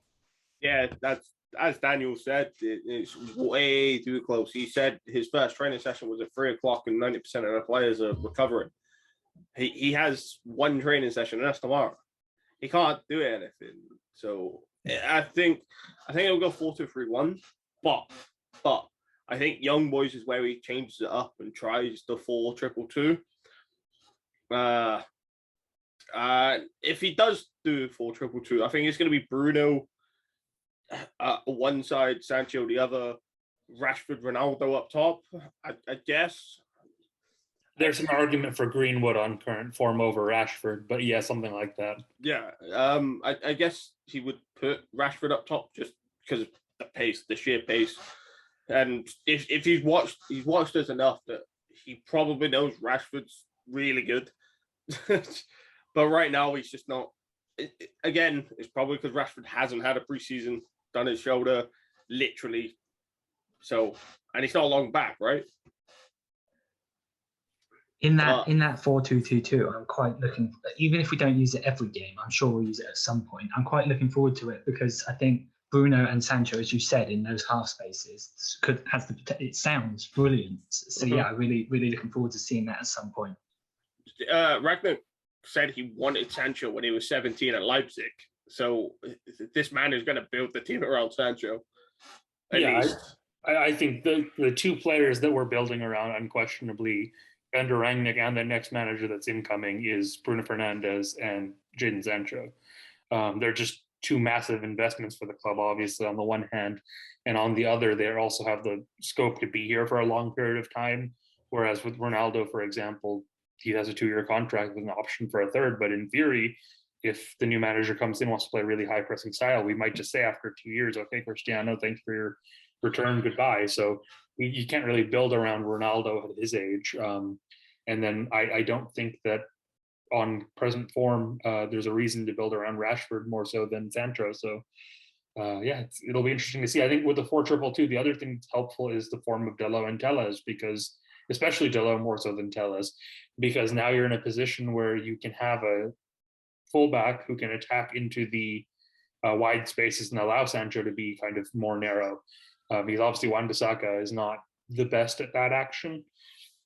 Yeah, that's as Daniel said. It's way too close. He said his first training session was at 3:00, and 90% of the players are recovering. He has one training session, and that's tomorrow. He can't do anything. So I think he'll go 4-2-3-1, but I think Young Boys is where he changes it up and tries the 4-2-2. If he does do 4-2-2, I think it's going to be Bruno one side, Sancho the other, Rashford, Ronaldo up top. I guess There's an argument for Greenwood on current form over Rashford, but yeah, something like that. Yeah. I guess he would put Rashford up top just because of the pace, the sheer pace. And if he's watched us enough that he probably knows Rashford's really good. But right now he's just not. Again, it's probably because Rashford hasn't had a preseason, done his shoulder, literally. So, and he's not long back, right? In that 4-2-2-2, I'm quite looking. Even if we don't use it every game, I'm sure we'll use it at some point. I'm quite looking forward to it because I think Bruno and Sancho, as you said, in those half spaces, it sounds brilliant. So yeah, I'm really looking forward to seeing that at some point. Rangnick said he wanted Sancho when he was 17 at Leipzig. So this man is going to build the team around Sancho. At least. I think the two players that we're building around unquestionably under Rangnick and the next manager that's incoming is Bruno Fernandes and Jadon Sancho. They're just two massive investments for the club, obviously, on the one hand. And on the other, they also have the scope to be here for a long period of time. Whereas with Ronaldo, for example, he has a 2-year contract with an option for a third. But in theory, if the new manager comes in, wants to play a really high pressing style, we might just say after 2 years, okay, Cristiano, thanks for your return, goodbye. So you can't really build around Ronaldo at his age. And then I don't think that on present form, there's a reason to build around Rashford more so than Sancho. So yeah, it'll be interesting to see. I think with the 4-2-2, the other thing that's helpful is the form of Dello and Telles, because especially Dello more so than Telles, because now you're in a position where you can have a fullback who can attack into the wide spaces and allow Sancho to be kind of more narrow. Because obviously Wan-Bissaka is not the best at that action.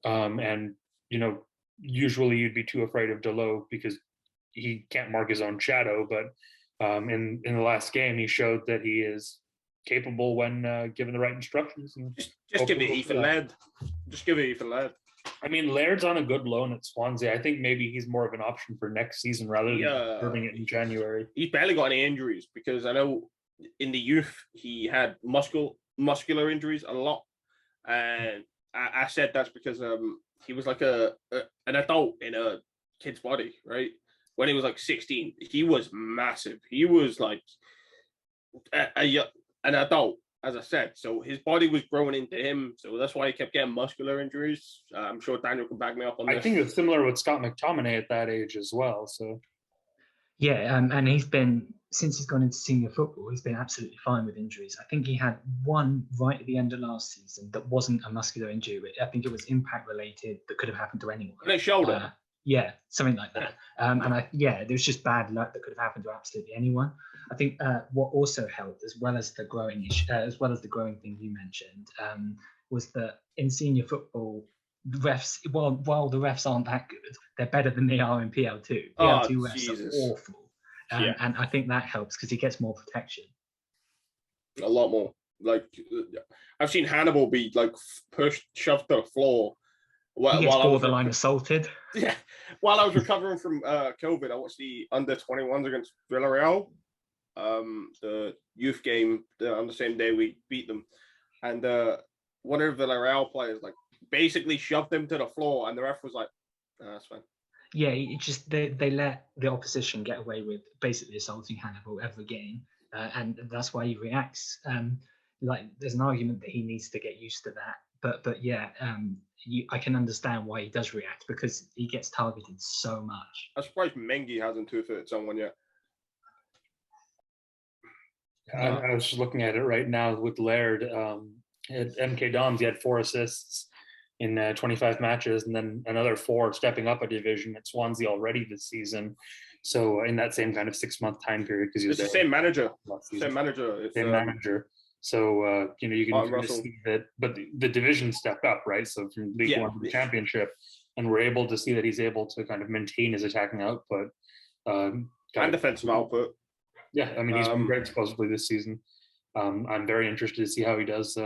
And, you know, usually you'd be too afraid of Dello because he can't mark his own shadow. But in the last game, he showed that he is capable when given the right instructions. And just give it Ethan Laird. Just give it Ethan Laird. I mean, Laird's on a good loan at Swansea. I think maybe he's more of an option for next season rather than serving it in January. He's barely got any injuries because I know in the youth he had muscular injuries a lot, and I said that's because he was like an adult in a kid's body, right? When he was like 16, he was massive. He was like an adult, as I said. So his body was growing into him. So that's why he kept getting muscular injuries. I'm sure Daniel can back me up on this. I think it's similar with Scott McTominay at that age as well. So yeah, and he's been, since he's gone into senior football, he's been absolutely fine with injuries. I think he had one right at the end of last season that wasn't a muscular injury. I think it was impact related that could have happened to anyone. On his shoulder. Yeah, something like that. There was just bad luck that could have happened to absolutely anyone. I think what also helped, as well as the growing thing you mentioned, was that in senior football, the refs, while the refs aren't that good, they're better than they are in PL2. PL2 refs Jesus. are awful, and I think that helps because he gets more protection. A lot more. Like I've seen Hannibal be like shoved to the floor. He gets borderline assaulted. Yeah. While I was recovering from COVID, I watched the under-21s against Villarreal. The youth game on the same day we beat them. And one of the Villarreal players like basically shoved him to the floor, and the ref was like, that's fine. Yeah, it just they let the opposition get away with basically assaulting Hannibal every game. And that's why he reacts. Like there's an argument that he needs to get used to that. But yeah, I can understand why he does react because he gets targeted so much. I'm surprised Mengi hasn't two-footed someone yet. I was just looking at it right now with Laird. At MK Dons, he had 4 assists in 25 matches, and then another 4 stepping up a division at Swansea already this season. So in that same kind of 6-month time period, because It's the same manager. Same manager. It's manager. So you can kind of Russell. see that, but the division stepped up, right? So from League One to the Championship, and we're able to see that he's able to kind of maintain his attacking output and defensive output. Yeah, I mean, he's been great supposedly this season. I'm very interested to see how he does.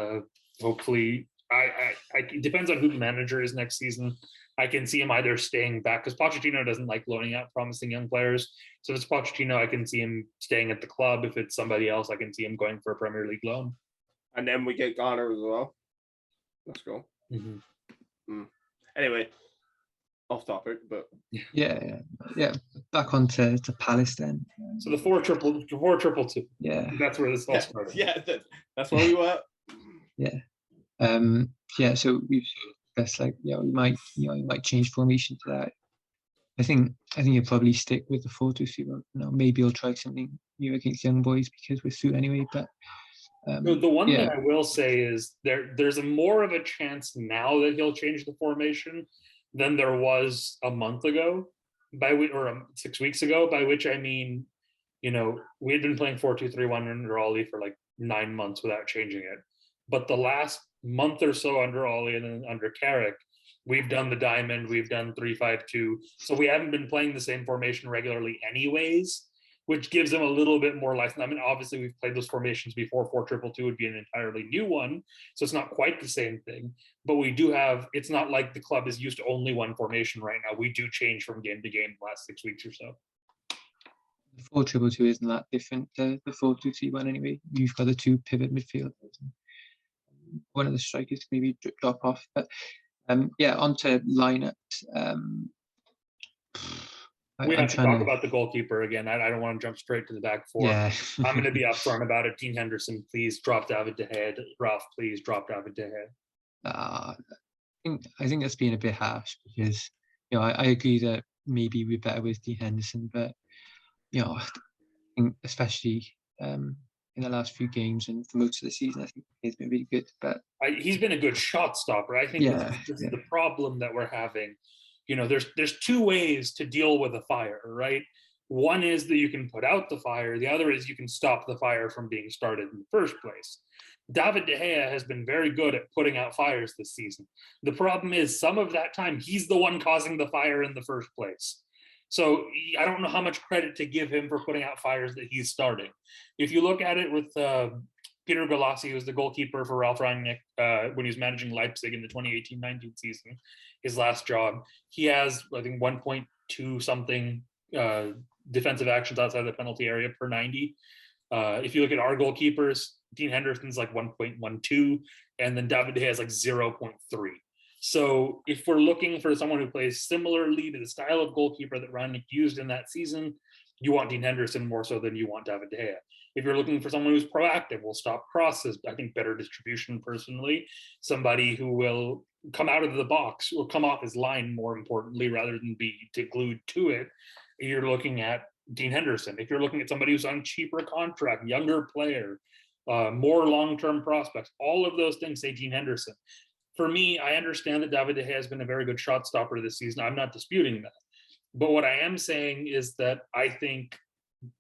Hopefully, it depends on who the manager is next season. I can see him either staying back, because Pochettino doesn't like loaning out promising young players. So if it's Pochettino, I can see him staying at the club. If it's somebody else, I can see him going for a Premier League loan. And then we get Garner as well. Let's go. Anyway, off topic, but yeah. Back on to Palace then. So the 4-3-2. Yeah, that's where this all started. Yeah, that's where we were. So we've that's like we might change formation to that. I think you'll probably stick with the 4-2-3. Maybe you'll try something new against young boys because we're through anyway. But the one thing I will say is there's more of a chance now that he'll change the formation than there was a month ago, or 6 weeks ago. By which I mean, we had been playing 4-2-3-1 under Ollie for like 9 months without changing it. But the last month or so under Ollie and then under Carrick, we've done the diamond, we've done 3-5-2. So we haven't been playing the same formation regularly anyways, which gives them a little bit more license. I mean, obviously we've played those formations before. 4-2-2 would be an entirely new one. So it's not quite the same thing, but we do have, it's not like the club is used to only one formation right now. We do change from game to game the last 6 weeks or so. The 4-2-2 isn't that different to the 4-2-3-1 anyway. You've got the 2 pivot midfielders. One of the strikers can maybe drop off. But onto lineups. We have to talk about the goalkeeper again. I don't want to jump straight to the back 4. Yeah. I'm going to be upfront about it. Dean Henderson, please drop David De Gea. Ralph, please drop David De Gea. I think that's being a bit harsh because I agree that maybe we're better with Dean Henderson, but I think especially in the last few games and for most of the season, I think he's been really good. But he's been a good shot stopper. I think this is the problem that we're having. There's 2 ways to deal with a fire, right? One is that you can put out the fire. The other is you can stop the fire from being started in the first place. David De Gea has been very good at putting out fires this season. The problem is some of that time, he's the one causing the fire in the first place. So I don't know how much credit to give him for putting out fires that he's starting. If you look at it with Peter Galassi, who was the goalkeeper for Ralf Rangnick when he was managing Leipzig in the 2018-19 season, his last job, he has, I think, 1.2 something defensive actions outside the penalty area per 90. If you look at our goalkeepers, Dean Henderson's like 1.12, and then David De Gea is like 0.3. So if we're looking for someone who plays similarly to the style of goalkeeper that Rangnick used in that season, you want Dean Henderson more so than you want David De Gea. If you're looking for someone who's proactive, will stop crosses, I think better distribution personally, somebody who will come out of the box or come off his line more importantly, rather than be glued to it, you're looking at Dean Henderson. If you're looking at somebody who's on cheaper contract, younger player, more long-term prospects, all of those things say Dean Henderson. For me, I understand that David De Gea has been a very good shot stopper this season. I'm not disputing that. But what I am saying is that I think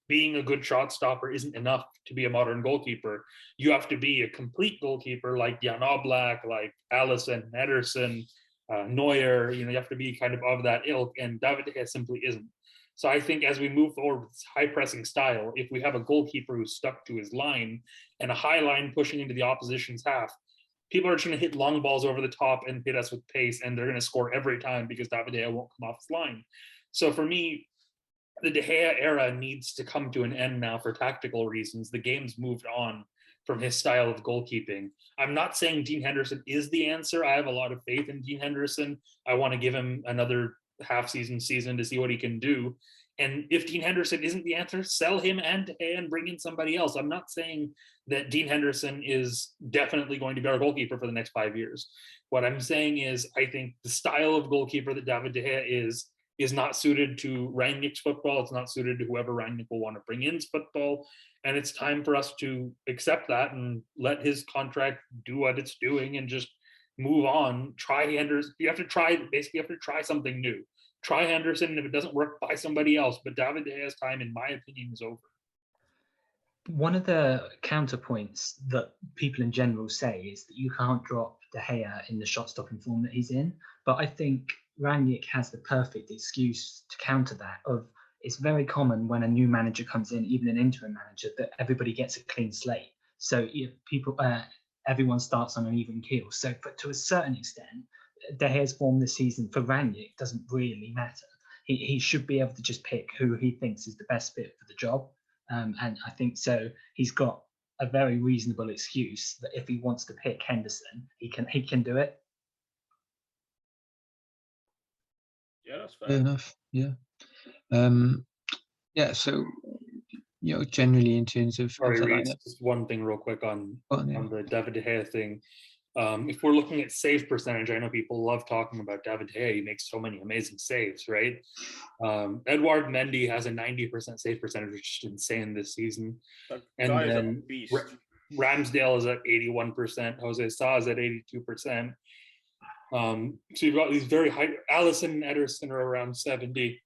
being a good shot stopper isn't enough to be a modern goalkeeper. You have to be a complete goalkeeper like Jan Oblak, like Alisson, Ederson, Neuer. You have to be kind of that ilk, and David De Gea simply isn't. So I think as we move forward with this high pressing style, if we have a goalkeeper who's stuck to his line and a high line pushing into the opposition's half, people are trying to hit long balls over the top and hit us with pace, and they're going to score every time because David De Gea won't come off his line. So for me, the De Gea era needs to come to an end now for tactical reasons. The game's moved on from his style of goalkeeping. I'm not saying Dean Henderson is the answer. I have a lot of faith in Dean Henderson. I want to give him another season to see what he can do. And if Dean Henderson isn't the answer, sell him and De Gea and bring in somebody else. I'm not saying that Dean Henderson is definitely going to be our goalkeeper for the next 5 years. What I'm saying is I think the style of goalkeeper that David De Gea is not suited to Rangnick's football. It's not suited to whoever Rangnick will want to bring in's football. And it's time for us to accept that and let his contract do what it's doing and just move on, try Henderson. You have to try something new. Try Henderson, and if it doesn't work, buy somebody else. But David De Gea's time, in my opinion, is over. One of the counterpoints that people in general say is that you can't drop De Gea in the shot-stopping form that he's in. But I think Rangnick has the perfect excuse to counter that. Of it's very common when a new manager comes in, even an interim manager, that everybody gets a clean slate. So if everyone starts on an even keel. So to a certain extent, De Gea's form this season for Rangnick doesn't really matter. He should be able to just pick who he thinks is the best fit for the job. And I think so. He's got a very reasonable excuse that if he wants to pick Henderson, he can do it. Yeah, that's fair. Fair enough. Yeah. Yeah. So, generally in terms of Sorry, the Reece, lineup. just one thing real quick on Yeah. the David De Gea thing. If we're looking at save percentage, I know people love talking about David De Gea. He makes so many amazing saves, right? Edouard Mendy has a 90% save percentage, which is insane this season. And then Ramsdale is at 81%. Jose Sa is at 82%. So you've got these very high. Alisson and Ederson are around 70.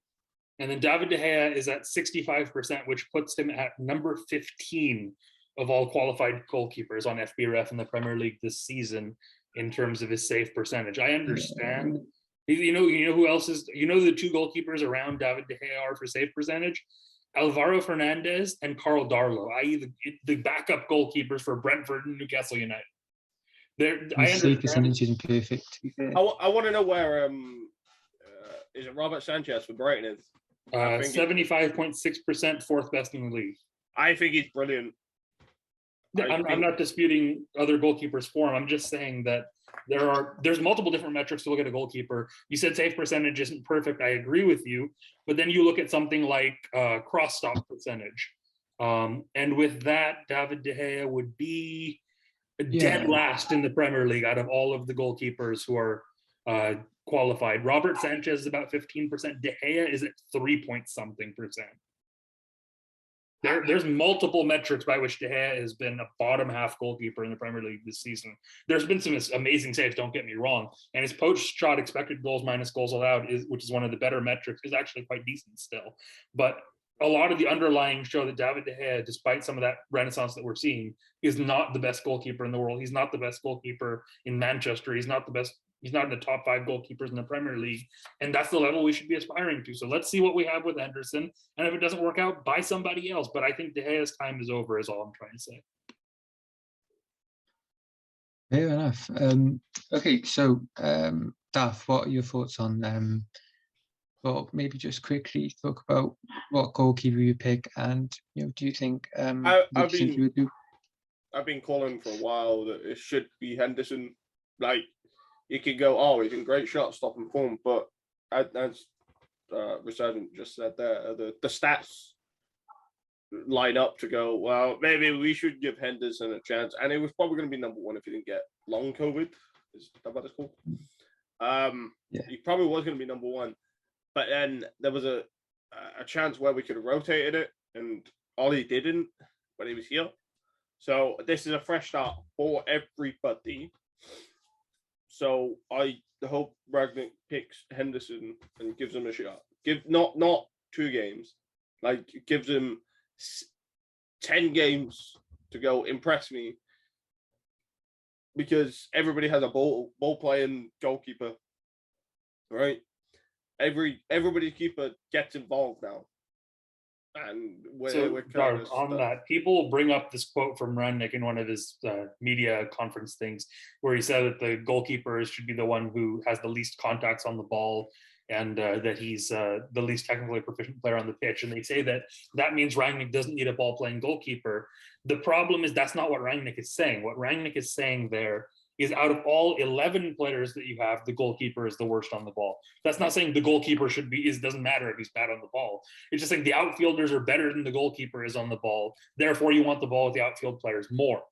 And then David De Gea is at 65%, which puts him at number 15 of all qualified goalkeepers on FBref in the Premier League this season in terms of his save percentage. I understand. You know who else is? The two goalkeepers around David De Gea are for save percentage? Alvaro Fernandez and Carl Darlow, i.e. the backup goalkeepers for Brentford and Newcastle United. I save percentage isn't perfect, to be fair. I want to know where is it Robert Sanchez for Brighton is? 75.6%, fourth best in the league. I think he's brilliant. I'm not disputing other goalkeepers' form. I'm just saying that there's multiple different metrics to look at a goalkeeper. You said save percentage isn't perfect. I agree with you, but then you look at something like cross stop percentage, and with that, David De Gea would be dead last in the Premier League out of all of the goalkeepers who are qualified. Robert Sanchez is about 15%. De Gea is at 3-point-something%. There's multiple metrics by which De Gea has been a bottom half goalkeeper in the Premier League this season. There's been some amazing saves, don't get me wrong. And his post-shot expected goals minus goals allowed, which is one of the better metrics, is actually quite decent still. But a lot of the underlying show that David De Gea, despite some of that renaissance that we're seeing, is not the best goalkeeper in the world. He's not the best goalkeeper in Manchester. He's not in the top 5 goalkeepers in the Premier League. And that's the level we should be aspiring to. So let's see what we have with Henderson. And if it doesn't work out, buy somebody else. But I think De Gea's time is over, is all I'm trying to say. Fair enough. Okay, so Daph, what are your thoughts on well, maybe just quickly talk about what goalkeeper you pick, and do you think I've you would do? I've been calling for a while that it should be Henderson. Like, you could go, he's in great shot stopping form, but as Resurgent just said there, the stats line up to go, well, maybe we should give Henderson a chance, and it was probably going to be number 1 if he didn't get long COVID. Is that what it's called? He probably was going to be number 1, but then there was a chance where we could have rotated it, and Ollie didn't when he was here. So this is a fresh start for everybody. So I hope Rangnick picks Henderson and gives him a shot. Give not 2 games, like gives him 10 games to go impress me, because everybody has a ball playing goalkeeper, right? Everybody's keeper gets involved now. And we're kind of on that, people bring up this quote from Rangnick in one of his media conference things, where he said that the goalkeeper should be the one who has the least contacts on the ball, and that he's the least technically proficient player on the pitch. And they say that means Rangnick doesn't need a ball-playing goalkeeper. The problem is that's not what Rangnick is saying. What Rangnick is saying there is, out of all 11 players that you have, the goalkeeper is the worst on the ball. That's not saying the goalkeeper doesn't matter if he's bad on the ball. It's just saying the outfielders are better than the goalkeeper is on the ball. Therefore, you want the ball with the outfield players more.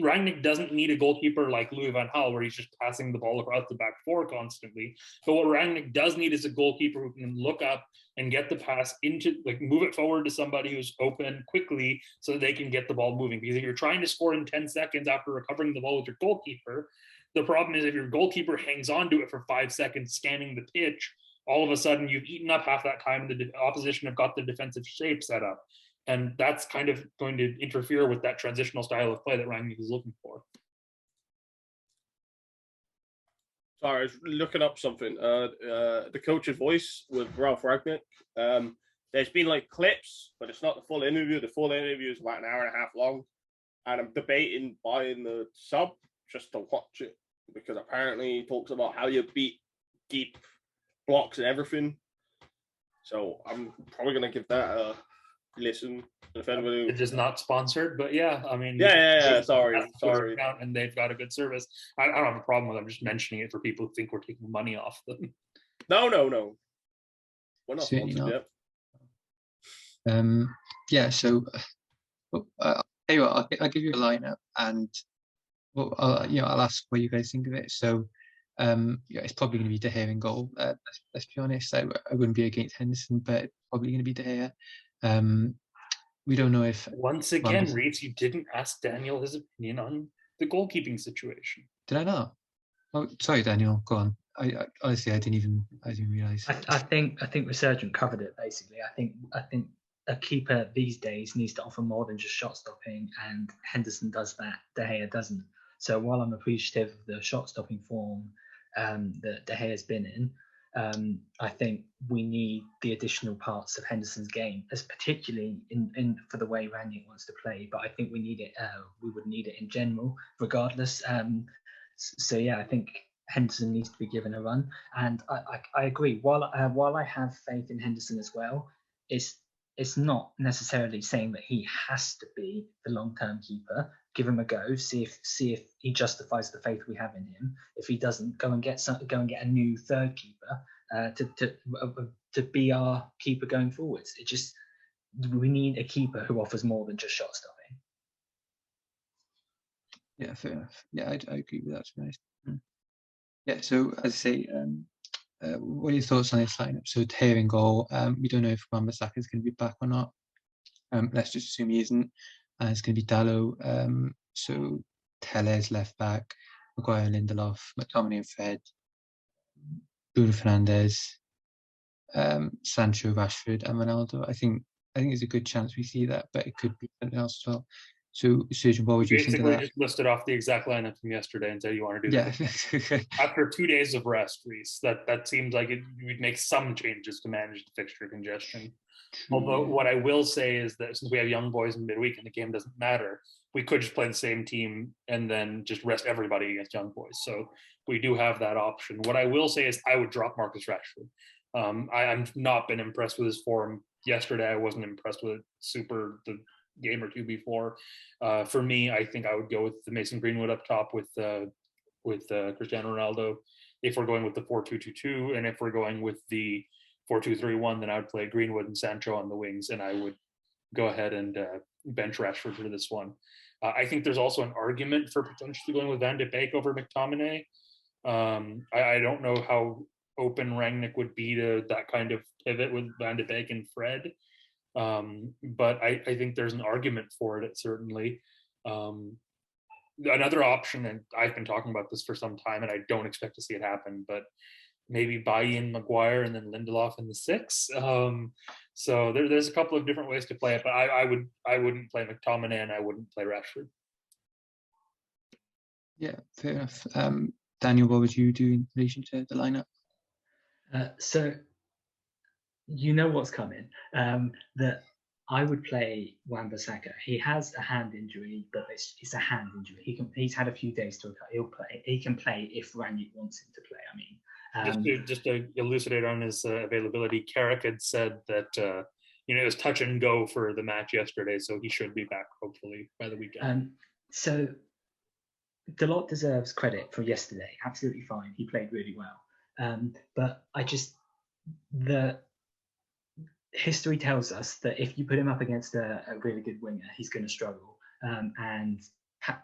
Rangnick doesn't need a goalkeeper like Louis van Gaal, where he's just passing the ball across the back 4 constantly. But what Rangnick does need is a goalkeeper who can look up and get the pass into, move it forward to somebody who's open quickly so that they can get the ball moving. Because if you're trying to score in 10 seconds after recovering the ball with your goalkeeper, The problem is if your goalkeeper hangs on to it for 5 seconds scanning the pitch, all of a sudden you've eaten up half that time. The opposition have got the defensive shape set up. And that's kind of going to interfere with that transitional style of play that Rangnick is looking for. Sorry, I was looking up something. The coach's voice with Ralph Ragnick. There's been like clips, but it's not the full interview. The full interview is about an hour and a half long. And I'm debating buying the sub just to watch it, because apparently he talks about how you beat deep blocks and everything. So I'm probably going to give that a listen. If anybody... It is not sponsored, but yeah, I mean, yeah. Sorry. And they've got a good service. I don't have a problem with it. I'm just mentioning it for people who think we're taking money off them. No. We're not Certainly sponsored not. Yeah. So, I'll tell you what, I'll give you a lineup, and I'll ask what you guys think of it. So, it's probably going to be De Gea in goal. Let's be honest. I wouldn't be against Henderson, but it's probably going to be De Gea. We don't know if once again, Reeds, you didn't ask Daniel his opinion on the goalkeeping situation. Did I not? Oh, sorry, Daniel. Go on. I honestly, I didn't realize. I think Resurgent covered it basically. I think a keeper these days needs to offer more than just shot stopping, and Henderson does that. De Gea doesn't. So while I'm appreciative of the shot stopping form that De Gea's been in, I think we need the additional parts of Henderson's game, as particularly in for the way Rangnick wants to play. But I think we need it. We would need it in general, regardless. So yeah, I think Henderson needs to be given a run, and I agree. While I have faith in Henderson as well, it's not necessarily saying that he has to be the long-term keeper. Give him a go. See if he justifies the faith we have in him. If he doesn't, go and get a new third keeper to be our keeper going forwards. We need a keeper who offers more than just shot stopping. Yeah, fair enough. Yeah, I agree with that. To be honest. Yeah. So as I say, what are your thoughts on this lineup? So De Gea in goal. We don't know if Wan-Bissaka is going to be back or not. Let's just assume he isn't. It's going to be Dalot. So Telles left back, Maguire, Lindelof, McTominay and Fred, Bruno Fernandes, Sancho, Rashford, and Ronaldo. I think there's a good chance we see that, but it could be something else as well. So, Surgeon, what would you think of that? Just listed off the exact lineup from yesterday and said you want to do that. Yeah. After 2 days of rest, Reese, that seems like we'd make some changes to manage the fixture congestion. Although what I will say is that since we have young boys in midweek and the game doesn't matter, we could just play the same team and then just rest everybody against young boys. So we do have that option. What I will say is I would drop Marcus Rashford. I've not been impressed with his form yesterday. I wasn't impressed with the game or two before. For me, I think I would go with the Mason Greenwood up top with Cristiano Ronaldo. If we're going with the 4-2-2-2, and if we're going with the 4-2-3-1, then I would play Greenwood and Sancho on the wings, and I would go ahead and bench Rashford for this one. I think there's also an argument for potentially going with Van de Beek over McTominay. I don't know how open Rangnick would be to that kind of pivot with Van de Beek and Fred. But I think there's an argument for it, certainly. Another option, and I've been talking about this for some time, and I don't expect to see it happen, but maybe buy in Maguire and then Lindelof in the 6. So there's a couple of different ways to play it, but I wouldn't play McTominay and I wouldn't play Rashford. Yeah, fair enough. Daniel, what would you do in relation to the lineup? So you know what's coming. That I would play Wan-Bissaka. He has a hand injury, but it's a hand injury. He's had a few days to recover. He can play if Rangnick wants him to play. I mean, just to elucidate on his availability, Carrick had said that it was touch and go for the match yesterday, so he should be back hopefully by the weekend. So Dalot deserves credit for yesterday. Absolutely fine. He played really well. But the history tells us that if you put him up against a really good winger, he's going to struggle. And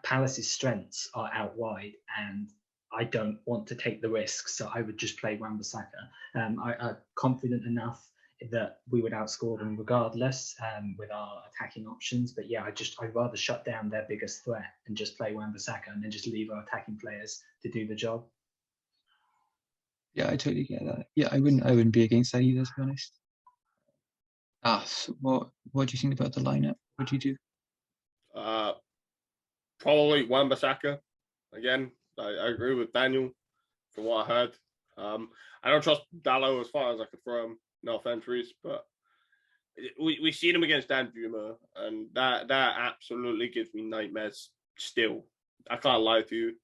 Palace's strengths are out wide, and I don't want to take the risk, so I would just play Wan-Bissaka. I'm confident enough that we would outscore them regardless with our attacking options. But yeah, I'd rather shut down their biggest threat and just play Wan-Bissaka and then just leave our attacking players to do the job. Yeah, I totally get that. Yeah, I wouldn't be against that either, to be honest. So what do you think about the lineup? What do you do? Probably Wan-Bissaka. Again, I agree with Daniel from what I heard. I don't trust Dallo as far as I could throw him. No offense, Reese, but we seen him against Dan Juma, and that absolutely gives me nightmares still. I can't lie to you.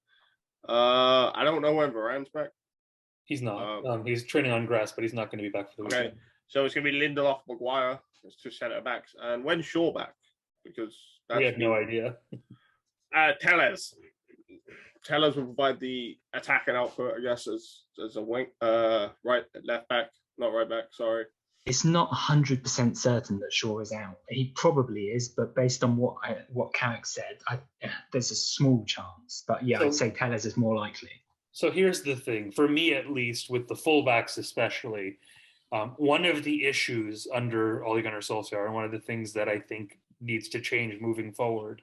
I don't know when Varane's back. He's not. He's training on grass, but he's not going to be back for the weekend. So it's going to be Lindelof, Maguire as two centre backs, and when's Shaw back? Because we have no idea. Tellez will provide the attacking output, I guess, as a wing, left back, not right back. Sorry. It's not 100% certain that Shaw is out. He probably is, but based on what Carrick said, there's a small chance. But yeah, I'd say Tellez is more likely. So here's the thing, for me at least, with the fullbacks especially, one of the issues under Ole Gunnar Solskjaer, and one of the things that I think needs to change moving forward,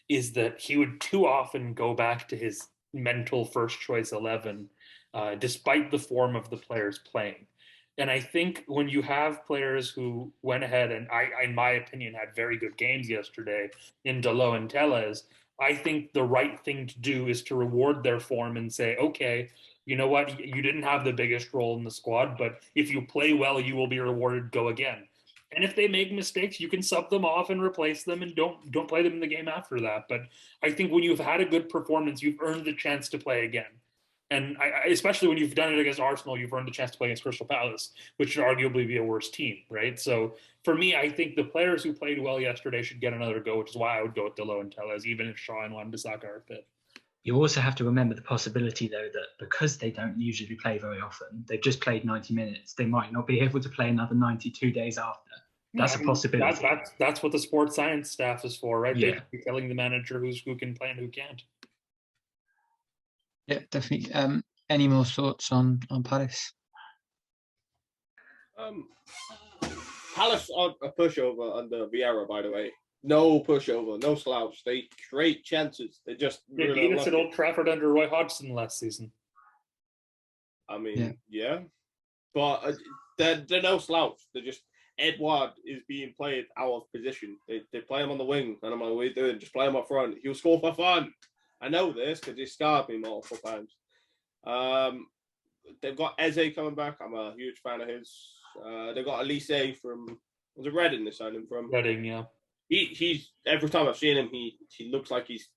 is that he would too often go back to his mental first choice 11, despite the form of the players playing. And I think when you have players who went ahead and, in my opinion, had very good games yesterday in Dalot and Tellez, I think the right thing to do is to reward their form and say, okay, you know what? You didn't have the biggest role in the squad, but if you play well, you will be rewarded. Go again. And if they make mistakes, you can sub them off and replace them and don't play them in the game after that. But I think when you've had a good performance, you've earned the chance to play again. And especially when you've done it against Arsenal, you've earned the chance to play against Crystal Palace, which should arguably be a worse team, right? So for me, I think the players who played well yesterday should get another go, which is why I would go with Dalot and Tellez, even if Shaw and Wan-Bissaka are fit. You also have to remember the possibility, though, that because they don't usually play very often, they've just played 90 minutes, they might not be able to play another 92 days after. That's a possibility. That's what the sports science staff is for, right? Yeah. They should be telling the manager who can play and who can't. Yeah, definitely. Any more thoughts on Palace? Palace on a pushover under Vieira, by the way. No pushover, no slouch. They create chances. They just They beat us at Old Trafford under Roy Hodgson last season. I mean, yeah. But they're no slouch. They're just Edouard is being played out of position. They play him on the wing, and I'm like, what are you doing? Just play him up front. He'll score for fun. I know this because he scarred me multiple times. They've got Eze coming back. I'm a huge fan of his. They've got Elise from, was it Reading they signed him from? Reading, yeah. He's every time I've seen him, he looks like he's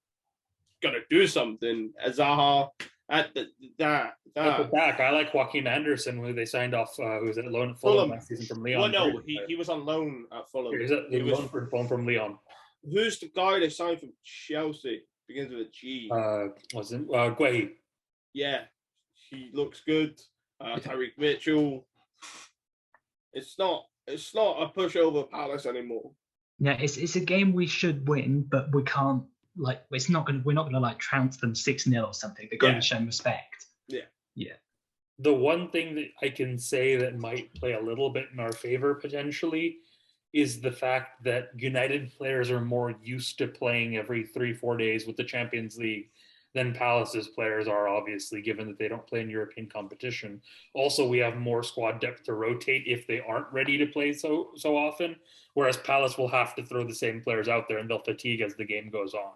gonna do something. Zaha at the back. I like Joaquin Anderson, who they signed off. Who was at loan at Fulham last season from Leon. Well, no, he was on loan at Fulham. He was on loan from Leon. Who's the guy they signed from Chelsea? Begins with a G. Was it Guehi? Yeah, he looks good. Tyreek Mitchell. It's not a pushover Palace anymore. Yeah, it's a game we should win, but we can't we're not gonna like trounce them 6-0 or something. They're going to show respect. Yeah. The one thing that I can say that might play a little bit in our favor potentially is the fact that United players are more used to playing every 3-4 days with the Champions League than Palace's players are, obviously, given that they don't play in European competition. Also, we have more squad depth to rotate if they aren't ready to play so often, whereas Palace will have to throw the same players out there and they'll fatigue as the game goes on.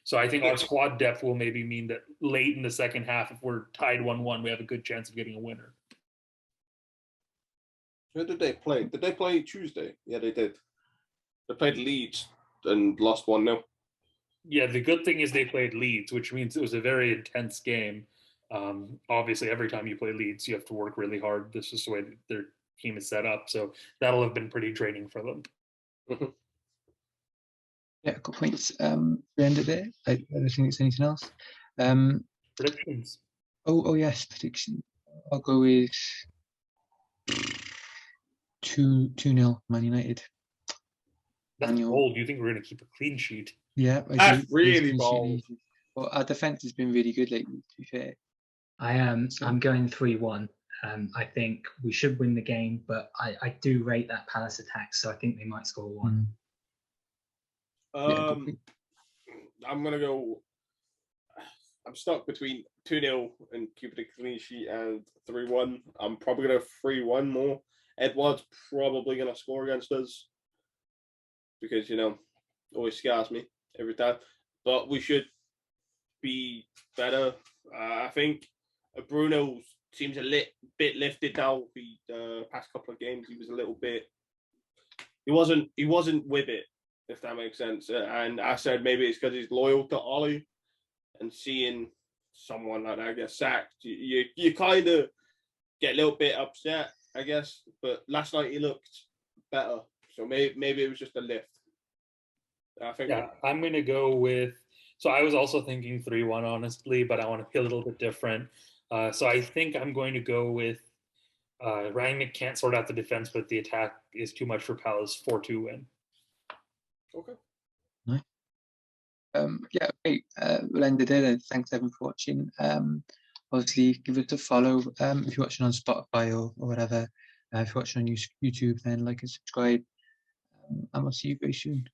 So I think our squad depth will maybe mean that late in the second half, if we're tied 1-1, we have a good chance of getting a winner. Who did they play? Did they play Tuesday? Yeah, they did. They played Leeds and lost 1-0. Yeah, the good thing is they played Leeds, which means it was a very intense game. Obviously, every time you play Leeds, you have to work really hard. This is the way that their team is set up. So that'll have been pretty draining for them. Mm-hmm. Yeah, good points. We ended there. I don't think it's anything else. Predictions. Oh yes, prediction. I'll go with 2-0 Man United. That's bold. You think we're going to keep a clean sheet? Yeah, that's really bold. Well, our defense has been really good lately, to be fair. I'm going 3-1. I think we should win the game, but I do rate that Palace attack, so I think they might score one. I'm gonna go. I'm stuck between 2-0 and keeping a clean sheet and 3-1. I'm probably gonna 3-1 more. Edward's probably gonna score against us because always scares me every time. But we should be better. I think Bruno seems a bit lifted now. The past couple of games, he was a little bit. He wasn't with it, if that makes sense. And I said maybe it's because he's loyal to Ollie, and seeing someone like that get sacked, you kind of get a little bit upset, I guess. But last night he looked better, so maybe it was just a lift. I think. Yeah, I'm going to go with. So I was also thinking 3-1, honestly, but I want to be a little bit different. So I think I'm going to go with Rangnick can't sort out the defense, but the attack is too much for Palace. 4-2 win. Okay. Nice. Yeah, great. We'll end it there. Thanks everyone for watching. Obviously, give it a follow if you're watching on Spotify or whatever. If you're watching on YouTube, then like and subscribe. And we'll see you very soon.